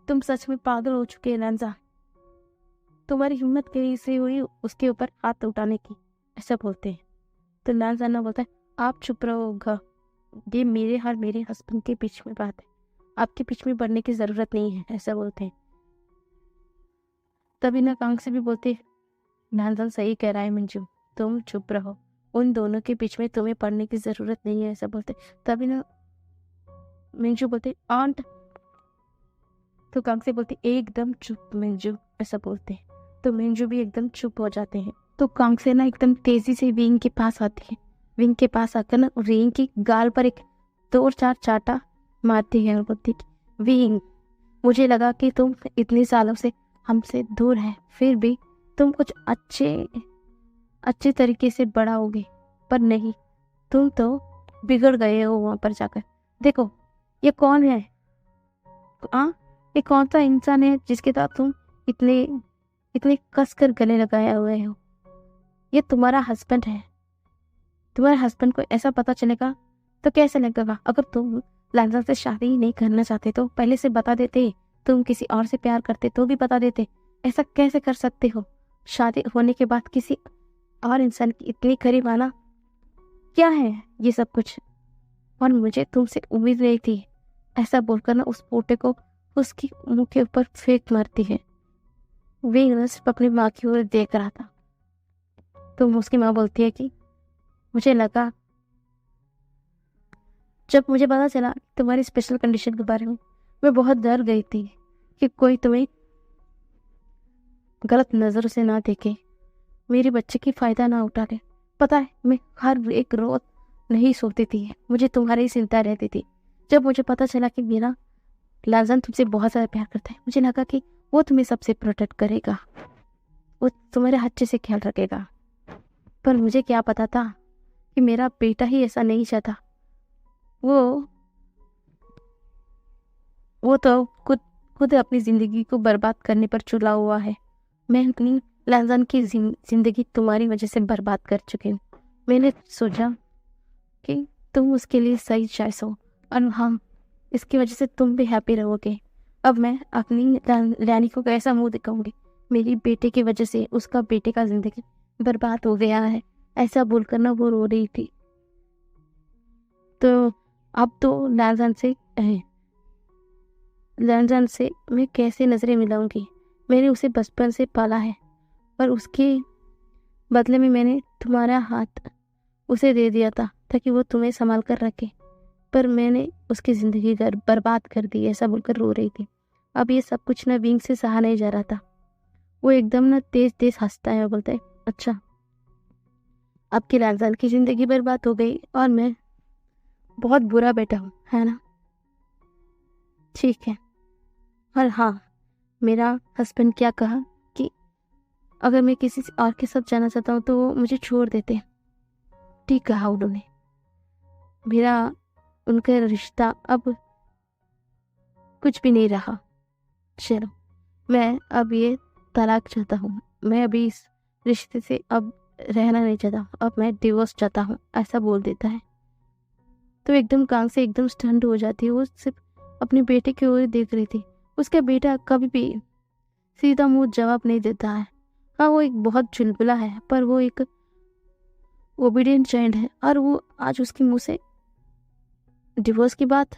तुम सच में पागल हो चुके हैं लांजा, तुम्हारी हिम्मत कैसे हुई उसके ऊपर हाथ उठाने की, ऐसा बोलते हैं। तो लांजाना बोलता है आप चुप रहो, ये मेरे और मेरे हस्बैंड के बीच में बात है, आपके बीच में पड़ने की जरूरत नहीं है, ऐसा बोलते हैं। तभी ना कांग से भी बोलते हैं लांजान सही कह रहा है मंजू, तुम चुप रहो, उन दोनों के बीच में तुम्हें पढ़ने की जरूरत नहीं है, ऐसा बोलते। तभी ना मिंजू बोलते आंट, तो कांग से बोलते एकदम चुप मिंजू, ऐसा बोलते। तो मिंजू भी एकदम चुप हो जाते हैं। तो कांग से ना एकदम तेजी से विंग के पास आती है। विंग के पास आकर ना विंग की गाल पर एक 2-4 चाटा मारती है और बोलती विंग, मुझे लगा कि तुम इतने सालों से हमसे दूर है, फिर भी तुम कुछ अच्छे तरीके से बड़ा होगे, पर नहीं, तुम तो बिगड़ गए हो वहां पर जाकर। देखो ये कौन है? हाँ, ये कौन सा इंसान है जिसके साथ तुम इतने इतने कसकर गले लगाए हुए हो? ये तुम्हारा हस्बैंड है। तुम्हारे हस्बैंड को ऐसा पता चलेगा तो कैसे लगेगा? अगर तुम लांजा से शादी नहीं करना चाहते तो पहले से बता देते, तुम किसी और से प्यार करते तो भी बता देते। ऐसा कैसे कर सकते हो? शादी होने के बाद किसी और इंसान की इतनी करीब आना, क्या है ये सब कुछ? और मुझे तुमसे उम्मीद नहीं थी, ऐसा बोलकर ना उस पोटे को उसकी मुंह के ऊपर फेंक मारती है। वे सिर्फ अपनी माँ की ओर देख रहा था। तो उसकी माँ बोलती है कि मुझे लगा, जब मुझे पता चला तुम्हारी स्पेशल कंडीशन के बारे में, मैं बहुत डर गई थी कि कोई तुम्हें गलत नजर से ना देखे, मेरे बच्चे की फायदा ना उठा ले। पता है मैं हर एक रोज नहीं सोती थी, मुझे तुम्हारी चिंता रहती थी। जब मुझे पता चला कि मेरा लाजन तुमसे बहुत ज़्यादा प्यार करता है, मुझे लगा कि वो तुम्हें सबसे प्रोटेक्ट करेगा, वो तुम्हारे अच्छे से ख्याल रखेगा। पर मुझे क्या पता था कि मेरा बेटा ही ऐसा नहीं चाहता। वो तो खुद अपनी जिंदगी को बर्बाद करने पर चुला हुआ है। मैं अपनी लाजन की जिंदगी तुम्हारी वजह से बर्बाद कर चुकी हूँ। मैंने सोचा कि तुम उसके लिए सही चॉइस हो, और हम इसकी वजह से तुम भी हैप्पी रहोगे। अब मैं अपनी लैनी को कैसा मुंह दिखाऊंगी? मेरी बेटे की वजह से उसका बेटे का जिंदगी बर्बाद हो गया है, ऐसा बोलकर ना वो रो रही थी। तो अब तो लैंजन से मैं कैसे नजरें मिलाऊंगी? मैंने उसे बचपन से पाला है, पर उसके बदले में मैंने तुम्हारा हाथ उसे दे दिया था ताकि वो तुम्हें संभाल कर रखे, पर मैंने उसकी जिंदगी बर्बाद कर दी, ऐसा बोलकर रो रही थी। अब ये सब कुछ ना विंग से सहा नहीं जा रहा था। वो एकदम ना तेज तेज हंसता है और बोलता है अच्छा, आपकी लालजान की जिंदगी बर्बाद हो गई और मैं बहुत बुरा बेटा हूँ, है ना? ठीक है। और हाँ, मेरा हस्बैंड क्या कहा कि अगर मैं किसी और के साथ जाना चाहता हूँ तो वो मुझे छोड़ देते हैं। ठीक कहा उन्होंने। मेरा उनका रिश्ता अब कुछ भी नहीं रहा। चलो, मैं अब ये तलाक चाहता हूँ, मैं अभी इस रिश्ते से अब रहना नहीं चाहता, अब मैं डिवोर्स चाहता हूँ, ऐसा बोल देता है। तो एकदम कान से एकदम स्टंट हो जाती है। वो सिर्फ अपने बेटे की ओर देख रही थी। उसका बेटा कभी भी सीधा मुंह जवाब नहीं देता है। हाँ, वो एक बहुत चुलबुला है, पर वो एक ओबीडियंट चाइल्ड है, और वो आज उसके मुंह से डिवोर्स की बात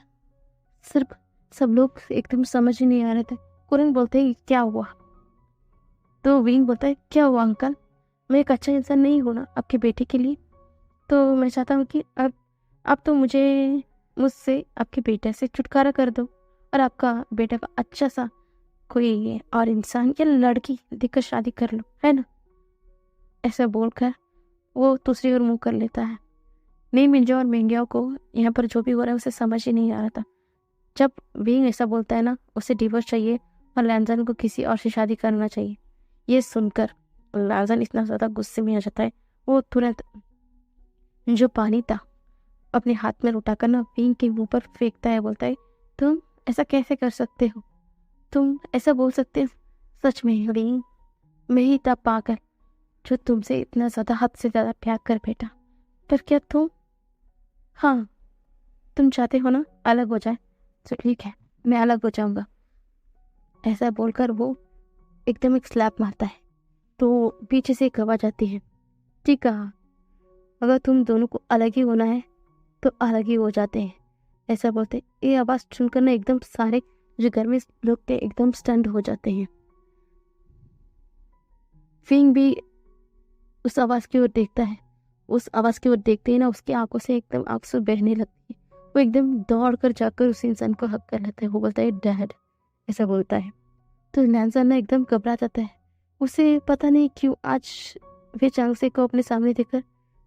सिर्फ सब लोग एकदम समझ ही नहीं आ रहे थे। कुरन बोलते हैं क्या हुआ? तो विंग बोलता है क्या हुआ अंकल, मैं एक अच्छा इंसान नहीं हूँ ना आपके बेटे के लिए? तो मैं चाहता हूँ कि अब तो मुझसे आपके बेटे से छुटकारा कर दो, और आपका बेटा का अच्छा सा कोई और इंसान या लड़की देखकर शादी कर लो, है ना? ऐसा बोलकर वो दूसरी ओर मुंह कर लेता है। नहीं, मिंजो और मिंगिया को यहाँ पर जो भी हो रहा है उसे समझ ही नहीं आ रहा था। जब विंग ऐसा बोलता है ना, उसे डिवोर्स चाहिए और लैंजन को किसी और से शादी करना चाहिए, ये सुनकर लैंजन इतना ज़्यादा गुस्से में आ जाता है। वो तुरंत जो पानी था अपने हाथ में उठाकर ना विंग के मुंह पर फेंकता है। बोलता है तुम ऐसा कैसे कर सकते हो? तुम ऐसा बोल सकते सच में विंग, मैं ही था पागल जो तुमसे इतना ज़्यादा हद से ज़्यादा प्यार कर बैठा। पर क्या तुम, हाँ, तुम चाहते हो ना अलग हो जाए, तो ठीक है, मैं अलग हो जाऊंगा। ऐसा बोलकर वो एकदम एक स्लैप मारता है तो पीछे से एक आवाज आती है, ठीक कहा, अगर तुम दोनों को अलग ही होना है तो अलग ही हो जाते हैं। ऐसा बोलते ये आवाज सुनकर ना एकदम सारे जो घर में लोग थे एकदम स्टंट हो जाते हैं। फिंग भी उस आवाज की ओर देखता है। उस आवाज की ओर देखते ही ना उसकी आंखों से एकदम आंसू बहने लगती है। वो एकदम दौड़ कर जाकर उस इंसान को हक कर लेता है। वो बोलता है डैड, ऐसा बोलता है। तो लैंसर ना एकदम घबरा जाता है। उसे पता नहीं क्यों आज वे चांगसे को अपने सामने देखकर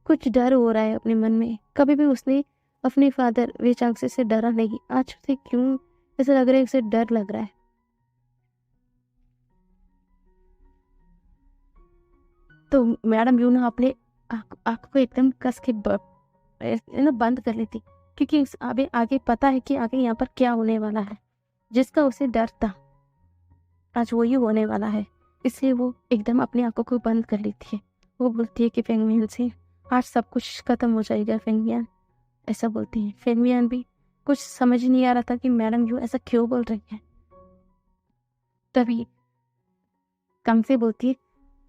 कुछ डर हो रहा है अपने मन में। कभी भी उसने अपने फादर वे चांगसे से डरा नहीं। आज उसे क्यों ऐसा लग रहा है, उसे डर लग रहा है। तो मैडम यूं ना अपने आँख को एकदम कस के ना बंद कर लेती, क्योंकि उस आगे आगे पता है कि आगे यहाँ पर क्या होने वाला है। जिसका उसे डर था आज वही होने वाला है। इसलिए वो एकदम अपनी आंखों को बंद कर लेती है। वो बोलती है कि फेंगमियन से आज सब कुछ खत्म हो जाएगा फेंगमियन, ऐसा बोलती है। फेंगमियन भी कुछ समझ ही नहीं आ रहा था कि मैडम यूं ऐसा क्यों बोल रही है। तभी कम से बोलती है,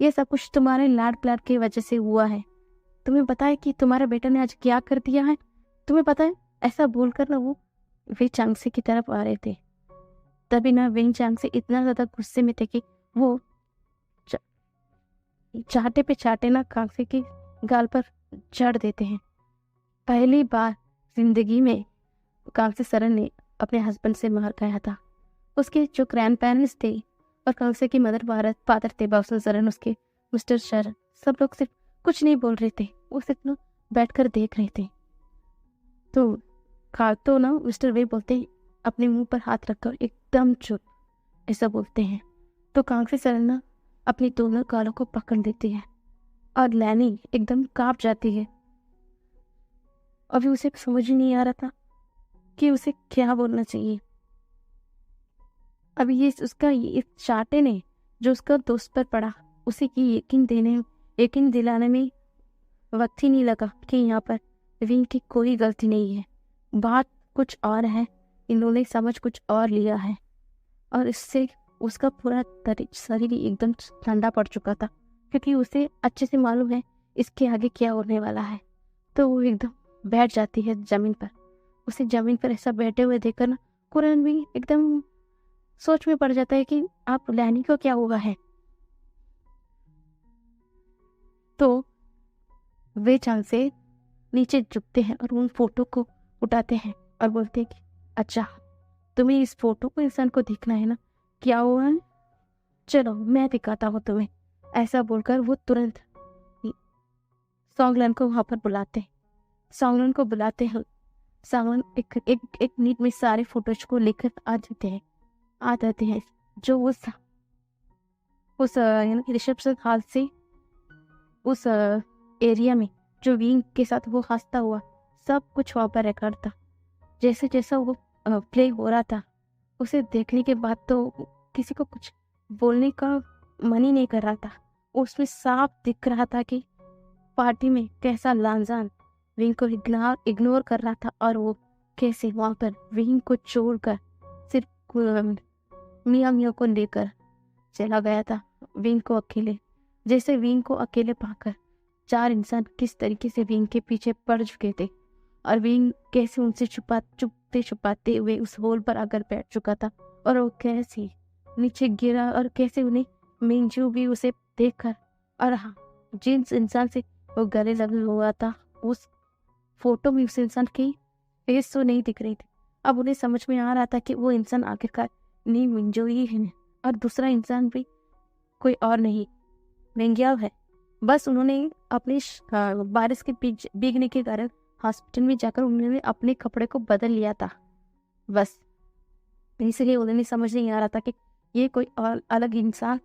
ये सब कुछ तुम्हारे लाड प्यार की वजह से हुआ है। तुम्हें पता है कि तुम्हारे बेटे ने आज क्या कर दिया है? तुम्हें पता है? ऐसा बोलकर ना वो वे चांगसे की तरफ आ रहे थे। तभी ना विंग चांगसे इतना ज्यादा गुस्से में थे कि वो चाटे पे चाटे ना कांसे के गाल पर चढ़ देते हैं। पहली बार जिंदगी में कांसे सरन ने अपने हस्बैंड से मार खाया था। उसके जो ग्रैंड पेरेंट्स थे और कांसे की मदर भारत फादर थे बाबुल सरन, उसके मिस्टर शरण, सब लोग सिर्फ कुछ नहीं बोल रहे थे। वो सिर्फ ना बैठकर देख रहे थे। तो ना मिस्टर वे बोलते हैं, अपने मुंह पर हाथ रखकर एकदम चुप, ऐसा बोलते हैं। तो कांसे सरन ना अपनी दोनों गालों को पकड़ लेती है और लैनी एकदम कांप जाती है। अभी उसे समझ ही नहीं आ रहा था कि उसे क्या बोलना चाहिए। अभी ये उसका इस चाटे ने जो उसका दोस्त पर पड़ा, उसे की यकीन दिलाने में वक्त ही नहीं लगा कि यहाँ पर विंग की कोई गलती नहीं है। बात कुछ और है, इन्होंने समझ कुछ और लिया है और इससे उसका पूरा शरीर एकदम ठंडा पड़ चुका था, क्योंकि उसे अच्छे से मालूम है इसके आगे क्या होने वाला है। तो वो एकदम बैठ जाती है जमीन पर। उसे जमीन पर ऐसा बैठे हुए देखकर ना कुरन भी एकदम सोच में पड़ जाता है कि आप लैनी को क्या हुआ है। तो वे चांद से नीचे झुकते हैं और उन फोटो को उठाते हैं और बोलते हैं कि अच्छा, तुम्हें इस फोटो को इंसान को देखना है ना, क्या हुआ है, चलो मैं दिखाता हूँ तुम्हें। ऐसा बोलकर वो तुरंत सॉन्गलन को वहां पर बुलाते हैं। सॉन्गलन को बुलाते हैं। सॉन्गलन एक नीट में सारे फोटोज को लेकर आ जाते हैं जो उस रिसेप्शन हॉल से उस एरिया में जो विंग के साथ वो हंसता हुआ सब कुछ वहाँ पर रिकॉर्ड था। जैसे जैसा वो प्ले हो रहा था, उसे देखने के बाद तो किसी को कुछ बोलने का मन ही नहीं कर रहा था। उसमें साफ दिख रहा था कि पार्टी में कैसा लांजान विंग को इग्नोर कर रहा था और वो कैसे वहाँ पर विंग को छोड़कर सिर्फ मियाँ को लेकर चला गया था विंग को अकेले। जैसे विंग को अकेले पाकर चार इंसान किस तरीके से विंग के पीछे पड़ चुके थे और विंग कैसे उनसे छुपते छुपाते हुए उस होल पर आकर बैठ चुका था और वो कैसे नीचे गिरा और कैसे उन्हें मिंजू भी उसे देखकर, और हाँ, जिस इंसान से वो गले लगा हुआ था उस फोटो में उस इंसान की फेस तो नहीं दिख रही थी। अब उन्हें समझ में आ रहा था कि वो इंसान आखिरकार नी मिंजो ही है और दूसरा इंसान भी कोई और नहीं वेंग्याव है। बस उन्होंने अपने बारिश के भीगने के कारण हॉस्पिटल में जाकर उन्होंने अपने कपड़े को बदल लिया था। बस इसलिए उन्हें समझ नहीं आ रहा था कि ये कोई और अलग इंसान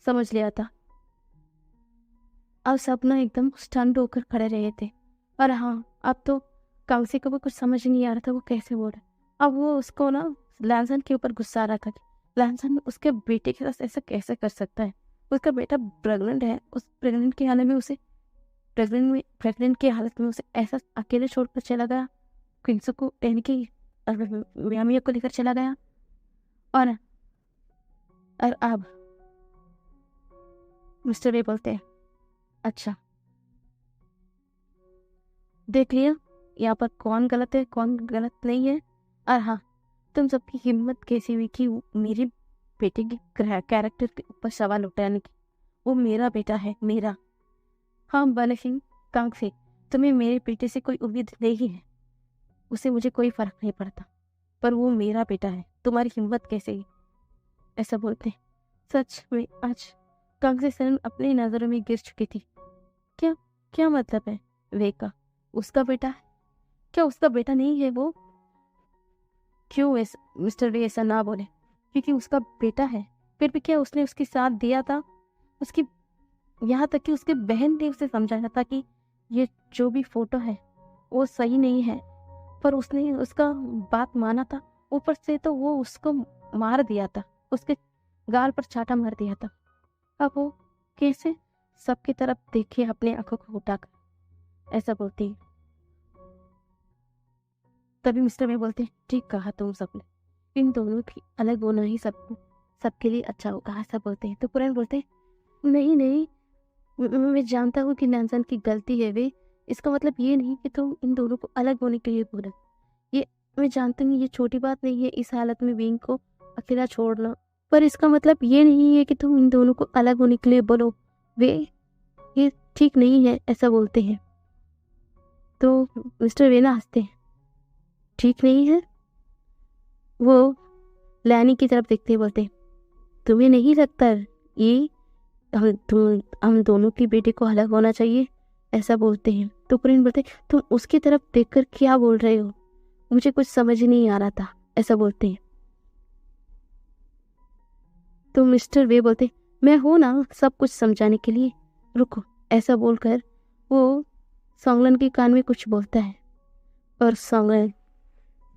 समझ लिया था। अब सब ना एकदम स्टंट होकर खड़े रहे थे और हाँ, अब तो काउंसी को भी कुछ समझ नहीं आ रहा था वो कैसे बोल रहा। अब वो उसको ना लैंसन के ऊपर गुस्सा आ रहा था कि लैंसन उसके बेटे के साथ ऐसा कैसे कर सकता है? उसका बेटा प्रेग्नेंट है, उस प्रेग्नेंट की हालत में उसे प्रेग्नेंट की हालत में उसे ऐसा अकेले छोड़कर चला गया, क्विंसो को यानी कि मियामी को लेकर चला गया। और अब मिस्टर वे बोलते हैं, अच्छा देख लिया यहाँ पर कौन गलत है कौन गलत नहीं है। और हाँ, तुम सबकी हिम्मत कैसी हुई कि मेरे बेटे के कैरेक्टर के ऊपर सवाल उठाने की? वो मेरा बेटा है, मेरा। हाँ बने सिंह कांग से, तुम्हें मेरे बेटे से कोई उम्मीद नहीं है, उसे मुझे कोई फर्क नहीं पड़ता, पर वो मेरा बेटा है, तुम्हारी हिम्मत कैसे हुई? ऐसा बोलते हैं। सच में आज कांग से सरन अपनी नजरों में गिर चुकी थी। क्या क्या मतलब है वे का? उसका बेटा है? क्या उसका बेटा नहीं है वो? क्यों मिस्टर वे ऐसा ना बोले? क्योंकि उसका बेटा है। फिर भी क्या उसने उसके साथ दिया था? उसकी यहाँ तक कि उसके बहन ने उसे समझाया था कि ये जो भी फोटो है वो सही नहीं है, पर उसने उसका बात माना था। ऊपर से तो वो उसको मार दिया था, उसके गाल पर चाटा मार दिया था। अब वो कैसे सबकी तरफ देखे अपने आंखों को उठाकर? ऐसा बोलती है। तभी मिस्टर वे बोलते हैं, ठीक कहा तुम सबने, इन दोनों की अलग होना ही सबके लिए अच्छा होगा। ऐसा बोलते हैं। तो पुरान बोलते हैं, नहीं नहीं, मैं जानता हूँ कि नैन्सन की गलती है वे, इसका मतलब ये नहीं कि तुम इन दोनों को अलग होने के लिए बोला। ये मैं जानती हूँ ये छोटी बात नहीं है इस हालत में विंग को अकेला छोड़ना, पर इसका मतलब ये नहीं है कि तुम इन दोनों को अलग होने के लिए बोलो वे, ये ठीक नहीं है। ऐसा बोलते हैं। तो मिस्टर वेना हंसते हैं। ठीक नहीं है? वो लैनी की तरफ देखते ही बोलते हैं, तुम्हें नहीं लगता ये हम दोनों के बेटे को अलग होना चाहिए? ऐसा बोलते हैं। तो प्रिंस बोलते हैं, तुम उसकी तरफ देखकर क्या बोल रहे हो? मुझे कुछ समझ नहीं आ रहा था। ऐसा बोलते हैं। तो मिस्टर वे बोलते, मैं हूं ना सब कुछ समझाने के लिए, रुको। ऐसा बोलकर वो सोंगलन के कान में कुछ बोलता है, और सोंगलन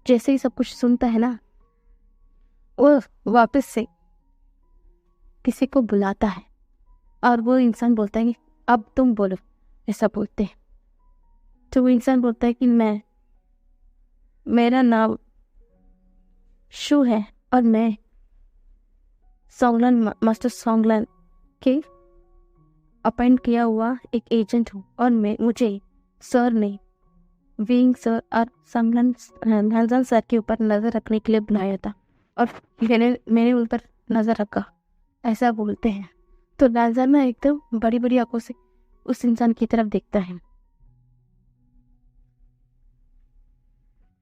जैसे ही सब कुछ सुनता है ना, वो वापस से किसी को बुलाता है, और वो इंसान बोलता है कि अब तुम बोलो। ऐसा बोलते हैं। तो वो इंसान बोलता है कि मेरा नाम शू है, और मैं सोंगलन मास्टर सोंगलन के अपॉइंट किया हुआ एक एजेंट हूँ, और मुझे सर ने विंग सर और सोंगलन सर के ऊपर नजर रखने के लिए बुलाया था, और मैंने उन पर नजर रखा। ऐसा बोलते हैं। तो लैंसन ना एकदम बड़ी बड़ी आंखों से उस इंसान की तरफ देखता है,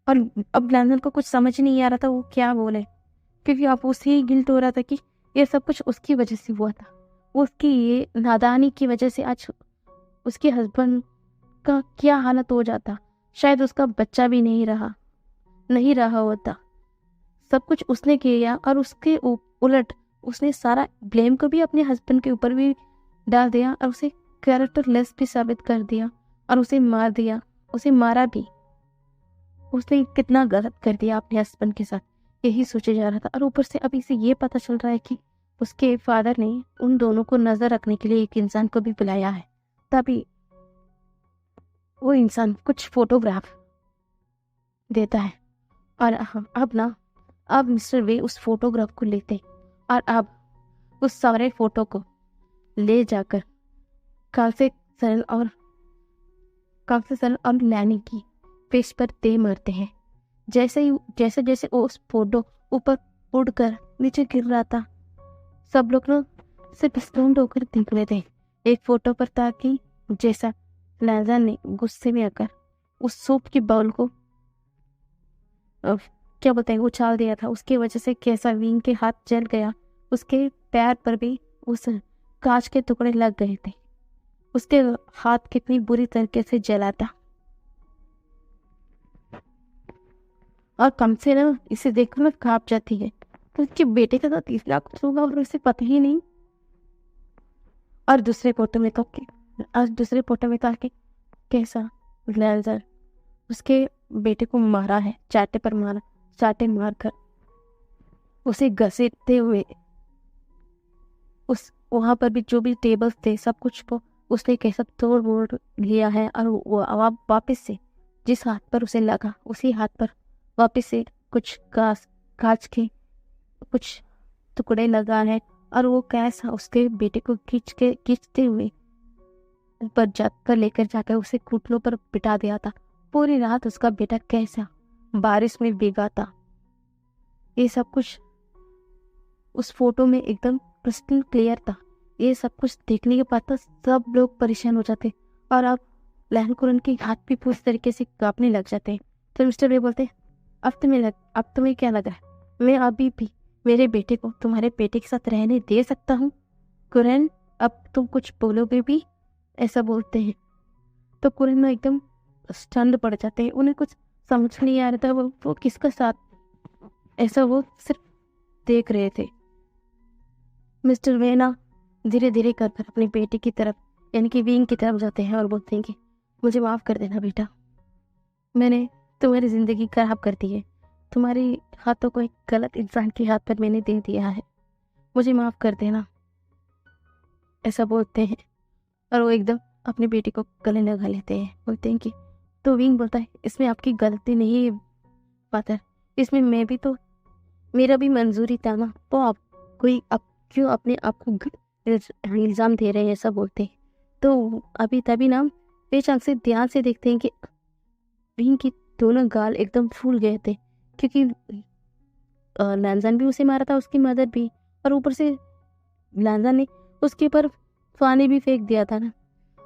और अब लैंसन को कुछ समझ नहीं आ रहा था वो क्या बोले, क्योंकि आप उसे ही गिल्ट हो रहा था कि ये सब कुछ उसकी वजह से हुआ था। उसकी ये नादानी की वजह से आज उसके हस्बैंड का क्या हालत हो जाता। शायद उसका बच्चा भी नहीं रहा होता। सब कुछ उसने किया, और उसके उलट उसने सारा ब्लेम को भी अपने हस्बैंड के ऊपर भी डाल दिया, और उसे कैरेक्टरलेस भी साबित कर दिया, और उसे मार दिया। उसे मारा भी। उसने कितना गलत कर दिया अपने हस्बैंड के साथ, यही सोचे जा रहा था। और ऊपर से अभी से ये पता चल रहा है कि उसके फादर ने उन दोनों को नजर रखने के लिए एक इंसान को भी बुलाया है। तभी वो इंसान कुछ फोटोग्राफ देता है, और अब मिस्टर वे उस फोटोग्राफ को लेते, और अब उस सारे फोटो को ले जाकर कांसे सरन और लैनी की फेस पर दे मारते हैं। जैसे जैसे उस फोटो ऊपर उड़कर नीचे गिर रहा था, सब लोग ना सिर्फ स्टोन्ड होकर देख रहे थे। एक फोटो पर था कि जैसा लैंसन ने गुस्से में आकर उस सूप की बाउल को क्या बोलते हैं उछाल दिया था, उसकी वजह से कैसा विंग के हाथ जल गया। उसके पैर पर भी उस कांच के टुकड़े लग गए थे। उसके हाथ कितनी बुरी तरीके से जला था, और कम से ना इसे देखकर मैं कांप जाती है। तो उसके बेटे का तो 30 लाख कुछ होगा और उसे पता ही नहीं। और दूसरे फोटो में तो आके कैसा लैंसन उसके बेटे को मारा है, चाटे मार कर उसे घसीटते हुए उस वहां पर भी जो भी टेबल्स थे सब कुछ को उसने कैसा तोड़ मोड़ लिया है, और वो वापस से जिस हाथ पर उसे लगा उसी हाथ पर वापस से कुछ कांच के कुछ टुकड़े लगा है, और वो कैसा उसके बेटे को खींचते हुए ऊपर जाकर लेकर जाकर उसे घुटनों पर बिठा दिया था। पूरी रात उसका बेटा कैसा बारिश में भीगा था। ये सब कुछ उस फोटो में एकदम क्रिस्टल क्लियर था। ये सब कुछ देखने के बाद तो सब लोग परेशान हो जाते, और अब लहन कुरन के हाथ भी पूरी तरीके से कांपने लग जाते हैं। तो मिस्टर वे बोलते, अब तुम्हें क्या लग रहा है, मैं अभी भी मेरे बेटे को तुम्हारे बेटे के साथ रहने दे सकता हूँ? कुरन, अब तुम कुछ बोलोगे भी? ऐसा बोलते हैं। तो कुरन में एकदम स्टंड पड़ जाते हैं। उन्हें कुछ समझ नहीं आ रहा था वो किसका साथ, ऐसा वो सिर्फ देख रहे थे। मिस्टर वेना धीरे धीरे कर अपने बेटे की तरफ यानी कि विंग की तरफ जाते हैं और बोलते हैं कि मुझे माफ़ कर देना बेटा, मैंने तुम्हारी ज़िंदगी खराब कर दी है, तुम्हारे हाथों को एक गलत इंसान के हाथ पर मैंने दे दिया है, मुझे माफ़ कर देना, ऐसा बोलते हैं। और वो एकदम अपने बेटे को गले लगा लेते हैं। बोलते हैं कि तो विंग बोलता है इसमें आपकी गलती नहीं है फादर, इसमें मैं भी तो मेरा भी मंजूरी था ना, तो आप कोई आप क्यों अपने आप को इल्ज़ाम दे रहे हैं, ऐसा बोलते हैं। तो अभी तभी ना बेचाक से ध्यान से देखते हैं कि विंग की दोनों गाल एकदम फूल गए थे, क्योंकि लैंजन भी उसे मारा था, उसकी मदर भी, और ऊपर से लैंजन ने उसके ऊपर पानी भी फेंक दिया था ना।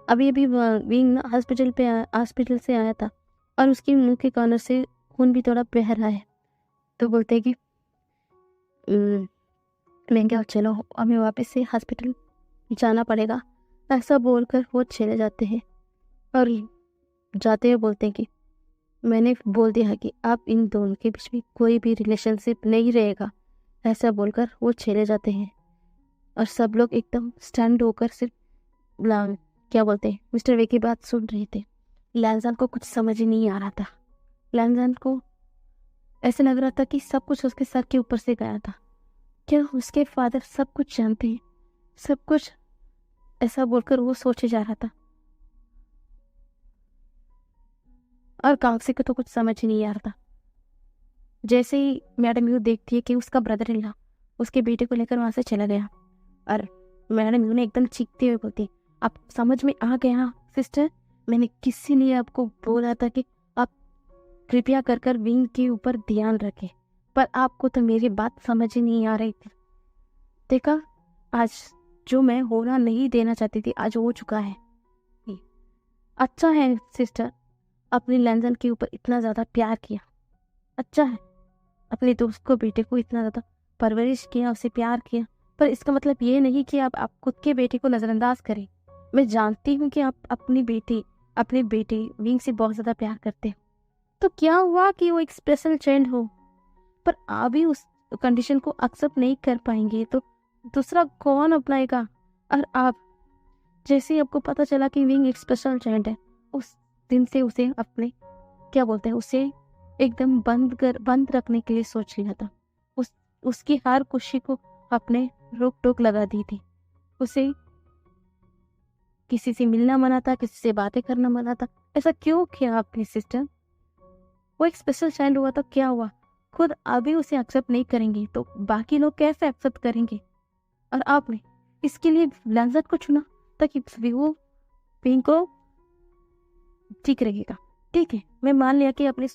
अभी अभी विंग ना हॉस्पिटल से आया था, और उसकी मुंह के कॉर्नर से खून भी थोड़ा बह रहा है। तो बोलते हैं कि मैं क्या, चलो हमें वापस से हॉस्पिटल जाना पड़ेगा, ऐसा बोलकर वो चले जाते हैं। और जाते हुए बोलते हैं कि मैंने बोल दिया कि आप इन दोनों के बीच में कोई भी रिलेशनशिप नहीं रहेगा, ऐसा बोलकर वो चले जाते हैं। और सब लोग एकदम स्टैंड होकर सिर्फ क्या बोलते हैं मिस्टर वे की बात सुन रहे थे। लैंजन को कुछ समझ ही नहीं आ रहा था। लैंजन को ऐसे लग रहा था कि सब कुछ उसके सर के ऊपर से गया था। क्या उसके फादर सब कुछ जानते हैं, सब कुछ, ऐसा बोलकर वो सोचे जा रहा था। और कांसी को तो कुछ समझ ही नहीं आ रहा था। जैसे ही मैडम यू देखती है कि उसका ब्रदर इन लॉ उसके बेटे को लेकर वहां से चला गया, और मैडम यू ने एकदम चीखते हुए बोलती, आप समझ में आ गया सिस्टर, मैंने किसी लिए आपको बोला था कि आप कृपया कर कर विंग के ऊपर ध्यान रखें, पर आपको तो मेरी बात समझ ही नहीं आ रही थी। देखा, आज जो मैं होना नहीं देना चाहती थी आज हो चुका है। अच्छा है सिस्टर, अपनी लैंजन के ऊपर इतना ज़्यादा प्यार किया, अच्छा है, अपने दोस्त को बेटे को इतना ज़्यादा परवरिश किया, उसे प्यार किया, पर इसका मतलब ये नहीं कि आप खुद के बेटे को नज़रअंदाज करें। मैं जानती हूँ कि आप अपने बेटे विंग से बहुत ज़्यादा प्यार करते हो, तो क्या हुआ कि वो एक स्पेशल चाइल्ड हो, पर आप भी उस कंडीशन को एक्सेप्ट नहीं कर पाएंगे तो दूसरा कौन अपनाएगा? और आप जैसे ही आपको पता चला कि विंग एक स्पेशल चाइल्ड है, उस दिन से उसे अपने क्या बोलते हैं उसे एकदम बंद रखने के लिए सोच लिया था। उसकी हर खुशी को अपने रोक टोक लगा दी थी। उसे किसी से मिलना मना था, किसी से बातें करना मना था। ऐसा क्यों किया आपने सिस्टर? वो एक स्पेशल चाइल्ड हुआ तो क्या हुआ, खुद अभी उसे एक्सेप्ट नहीं करेंगे तो बाकी लोग कैसे एक्सेप्ट करेंगे? और आपने इसके लिए लैंजन को चुना ताकि वो पिंक को ठीक रहेगा। ठीक है, मैं मान लिया कि आपने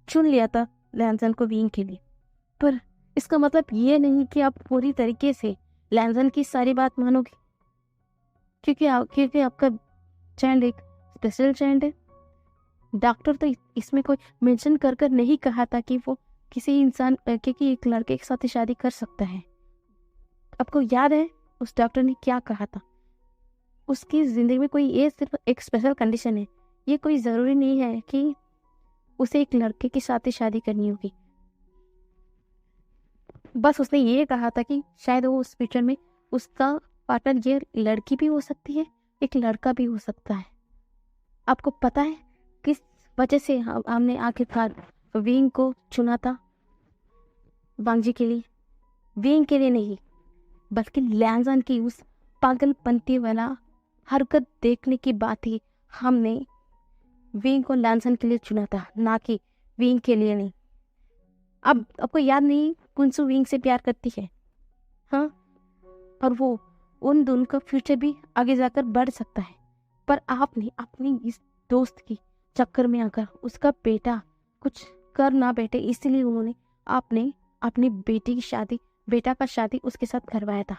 चुन लिया था लैंजन को विंग के लिए, पर इसका मतलब ये नहीं कि आप पूरी तरीके से लैंजन की सारी बात मानोगे, क्योंकि आपका चाइल्ड एक स्पेशल चाइल्ड है। डॉक्टर तो इसमें कोई मेंशन कर नहीं कहा था कि वो किसी इंसान कि एक लड़के के साथ शादी कर सकता है। आपको याद है उस डॉक्टर ने क्या कहा था? उसकी जिंदगी में कोई ये सिर्फ एक स्पेशल कंडीशन है, ये कोई ज़रूरी नहीं है कि उसे एक लड़के के साथ ही शादी करनी होगी। बस उसने ये कहा था कि शायद वो उस फ्यूचर में उसका पार्टनर ये लड़की भी हो सकती है, एक लड़का भी हो सकता है। आपको पता है किस वजह से हमने आखिरकार विंग को चुना था? वांगजी के लिए, विंग के लिए नहीं, बल्कि लैंजन की उस पागलपंती वाला हरकत देखने की बात ही हमने विंग को लैंजन के लिए चुना था, ना कि विंग के लिए नहीं। अब आपको याद नहीं कुंसू विंग से प्यार करती है, हाँ, और वो उन दोनों का फ्यूचर भी आगे जाकर बढ़ सकता है। पर आपने अपनी इस दोस्त की चक्कर में आकर उसका बेटा कुछ कर ना बैठे, इसलिए उन्होंने आपने अपनी बेटी की शादी, बेटा का शादी उसके साथ करवाया था।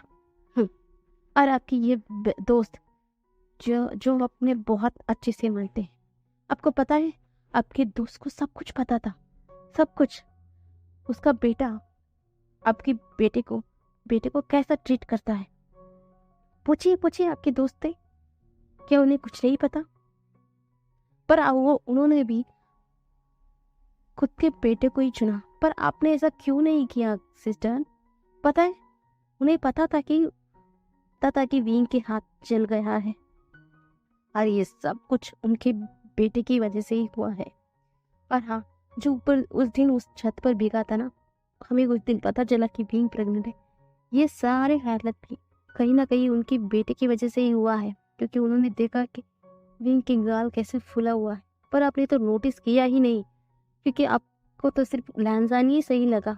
और आपकी ये दोस्त जो जो अपने बहुत अच्छे से मानते हैं, आपको पता है आपके दोस्त को सब कुछ पता था, सब कुछ। उसका बेटा आपकी बेटे को कैसा ट्रीट करता है, पूछिए पूछिए आपके दोस्त थे, क्या उन्हें कुछ नहीं पता? पर उन्होंने भी खुद के बेटे को ही चुना। पर आपने ऐसा क्यों नहीं किया सिस्टर? पता है उन्हें पता था कि विंग के हाथ जल गया है, और ये सब कुछ उनके बेटे की वजह से ही हुआ है। और हाँ, जो ऊपर उस दिन उस छत पर भीगा था ना, हमें उस दिन पता चला कि विंग प्रेग्नेंट है। ये सारे हालत भी कहीं ना कहीं उनके बेटे की वजह से ही हुआ है, क्योंकि उन्होंने देखा कि विंग की गाल कैसे फूला हुआ है। पर आपने तो नोटिस किया ही नहीं, क्योंकि आपको तो सिर्फ लैंजान ही सही लगा।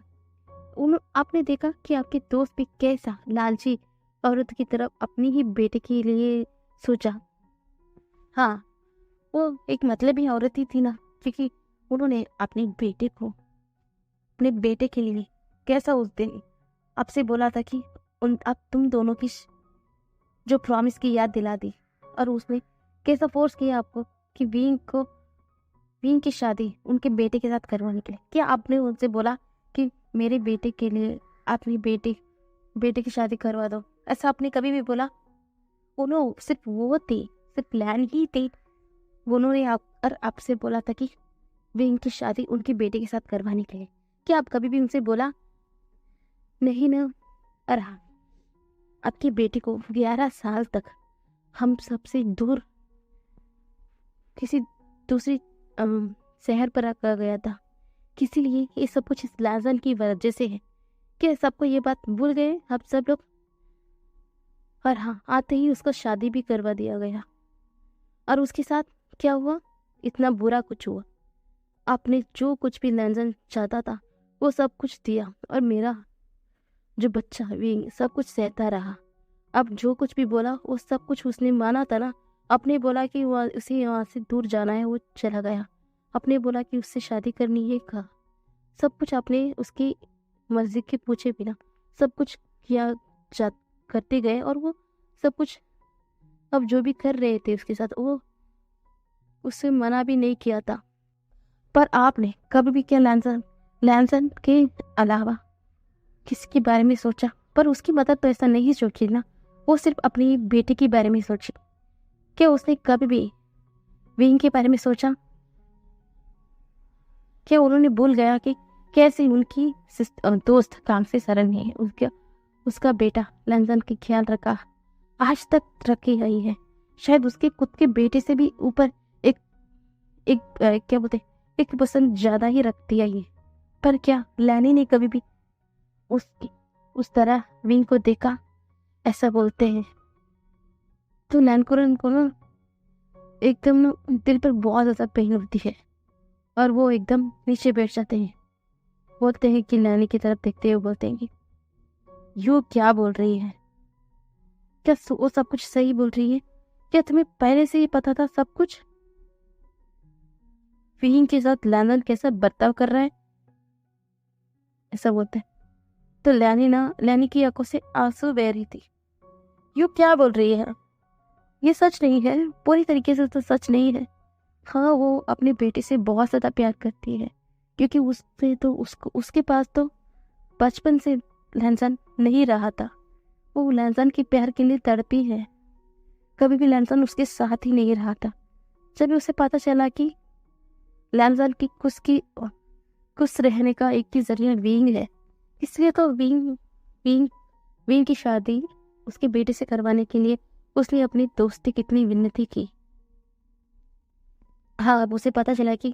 आपने देखा कि आपके दोस्त भी कैसा लालची औरत की तरफ अपनी ही बेटे के लिए सोचा। हाँ, वो एक मतलब ही औरत ही थी ना, क्योंकि उन्होंने अपने बेटे के लिए कैसा उस दिन आपसे बोला था कि अब तुम दोनों की जो प्रॉमिस की याद दिला दी, और उसने कैसा फोर्स किया आपको कि विंग की शादी उनके बेटे के साथ करवाने के लिए। क्या आपने उनसे बोला कि मेरे बेटे के लिए अपनी बेटे की शादी करवा दो? ऐसा आपने कभी भी बोला? उन्होंने सिर्फ प्लान ही थे। उन्होंने आपसे बोला था कि विंग की शादी उनके बेटे के साथ करवाने के लिए। क्या आप कभी भी उनसे बोला? नहीं ना। और हाँ, आपके बेटे को 11 साल तक हम सबसे दूर किसी दूसरी शहर पर रखा गया था, किसी लिए ये सब कुछ इस लाजन की वजह से है। क्या सबको ये बात भूल गए आप सब लोग? और हाँ, आते ही उसका शादी भी करवा दिया गया। और उसके साथ क्या हुआ? इतना बुरा कुछ हुआ। आपने जो कुछ भी लैंजन चाहता था वो सब कुछ दिया, और मेरा जो बच्चा विंग सब कुछ सहता रहा। अब जो कुछ भी बोला वो सब कुछ उसने माना था ना। आपने बोला कि उसे यहाँ से दूर जाना है, वो चला गया। आपने बोला कि उससे शादी करनी है, कहा। सब कुछ आपने उसकी मर्जी के पूछे बिना सब कुछ करते गए, और वो सब कुछ अब जो भी कर रहे थे उसके साथ, वो उससे मना भी नहीं किया था। पर आपने कभी भी क्या लैंसन के अलावा किसी के बारे में सोचा? पर उसकी मदद तो ऐसा नहीं सोची ना, वो सिर्फ अपनी बेटे के बारे में सोची। क्या उसने कभी भी विंग के बारे में सोचा? क्या उन्होंने भूल गया कि कैसे उनकी दोस्त काम से शरण है उसका बेटा लैंसन की ख्याल रखा, आज तक रखी गई है। शायद उसके खुद के बेटे से भी ऊपर एक पसंद ज्यादा ही रखती है ये। पर क्या लैनी ने कभी भी उस तरह विंग को देखा? ऐसा बोलते हैं तो लैनकुरन को ना एकदम ना दिल पर बहुत ज्यादा पेन होती है, और वो एकदम नीचे बैठ जाते हैं। बोलते हैं कि लैनी की तरफ देखते हुए बोलते हैं कि यू क्या बोल रही है? क्या वो सब कुछ सही बोल रही है? क्या तुम्हें पहले से ही पता था सब कुछ? विंग के साथ लैनन कैसा बर्ताव कर रहा है, ऐसा बोलते हैं। तो लैनी की आंखों से आंसू बह रही थी। यू क्या बोल रही है? ये सच नहीं है, पूरी तरीके से तो सच नहीं है। हाँ, वो अपने बेटे से बहुत ज्यादा प्यार करती है, क्योंकि उसके पास तो बचपन से लैंसन नहीं रहा था। वो लैंसन के प्यार के लिए तड़पी है। कभी भी लैंसन उसके साथ ही नहीं रहा था। जब उसे पता चला कि लैंसन की खुश रहने का एक ही जरिया विंग है, इसलिए तो विंग की शादी उसके बेटे से करवाने के लिए उसने अपनी दोस्ती कितनी विनती की। हाँ, अब उसे पता चला कि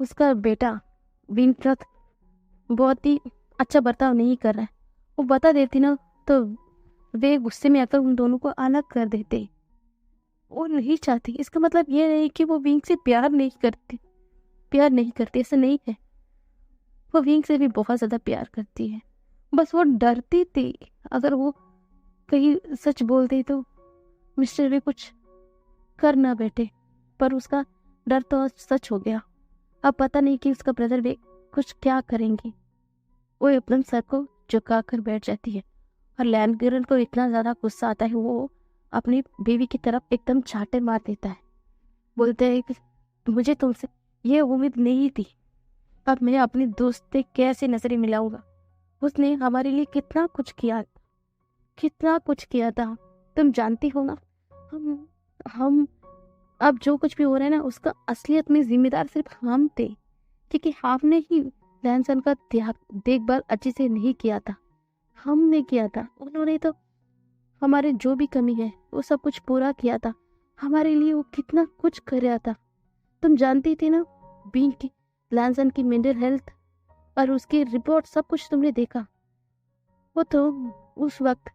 उसका बेटा विंग बहुत ही अच्छा बर्ताव नहीं कर रहा है, वो बता देती ना, तो वे गुस्से में आकर उन दोनों को अलग कर देते। वो नहीं चाहती, इसका मतलब ये नहीं कि वो विंग से प्यार नहीं करती, ऐसा नहीं है। वो विंग से भी बहुत ज्यादा प्यार करती है। बस वो डरती थी, अगर वो कहीं सच बोल दे तो मिस्टर वे कुछ कर ना बैठे। पर उसका डर तो आज सच हो गया। अब पता नहीं कि उसका ब्रदर वे कुछ क्या करेंगे। वो एकदम सर को झुका कर बैठ जाती है और लैंडगिरन को इतना ज्यादा गुस्सा आता है, वो अपनी बीवी की तरफ एकदम चांटे मार देता है। बोलते हैं कि मुझे तुमसे ये उम्मीद नहीं थी, अब मैं अपनी दोस्त से कैसे नजरें मिलाऊंगा। उसने हमारे लिए कितना कुछ किया था, तुम जानती हो ना। हम अब जो कुछ भी हो रहा है ना, उसका असलियत में जिम्मेदार सिर्फ हम थे, क्योंकि हमने ही लैंसन का देखभाल अच्छे से नहीं किया था। हमने किया था, उन्होंने तो हमारे जो भी कमी है वो सब कुछ पूरा किया था। हमारे लिए वो कितना कुछ कर रहा था। तुम जानती थी ना, बीइंग की लैंसन की मेंटल हेल्थ और उसकी रिपोर्ट सब कुछ तुमने देखा। वो तो उस वक्त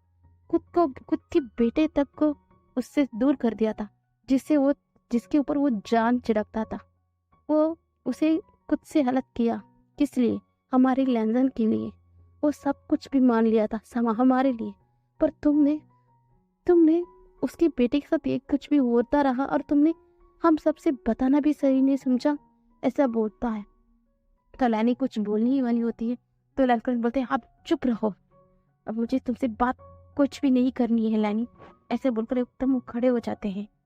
खुद के बेटे तक को उससे दूर कर दिया था, जिसके ऊपर वो जान छिड़कता था। वो उसे खुद से अलग किया, किस लिए? हमारे लैंसन के लिए। वो सब कुछ भी मान लिया था हमारे लिए। पर तुमने उसके बेटे के साथ ये कुछ भी होता रहा और तुमने हम सबसे बताना भी सही नहीं समझा, ऐसा बोलता है। तो लैनी कुछ बोलने ही वाली होती है, तो लैंसन बोलते हैं आप चुप रहो, अब मुझे तुमसे बात कुछ भी नहीं करनी है लैनी। ऐसे बोलकर एकदम वो खड़े हो जाते हैं।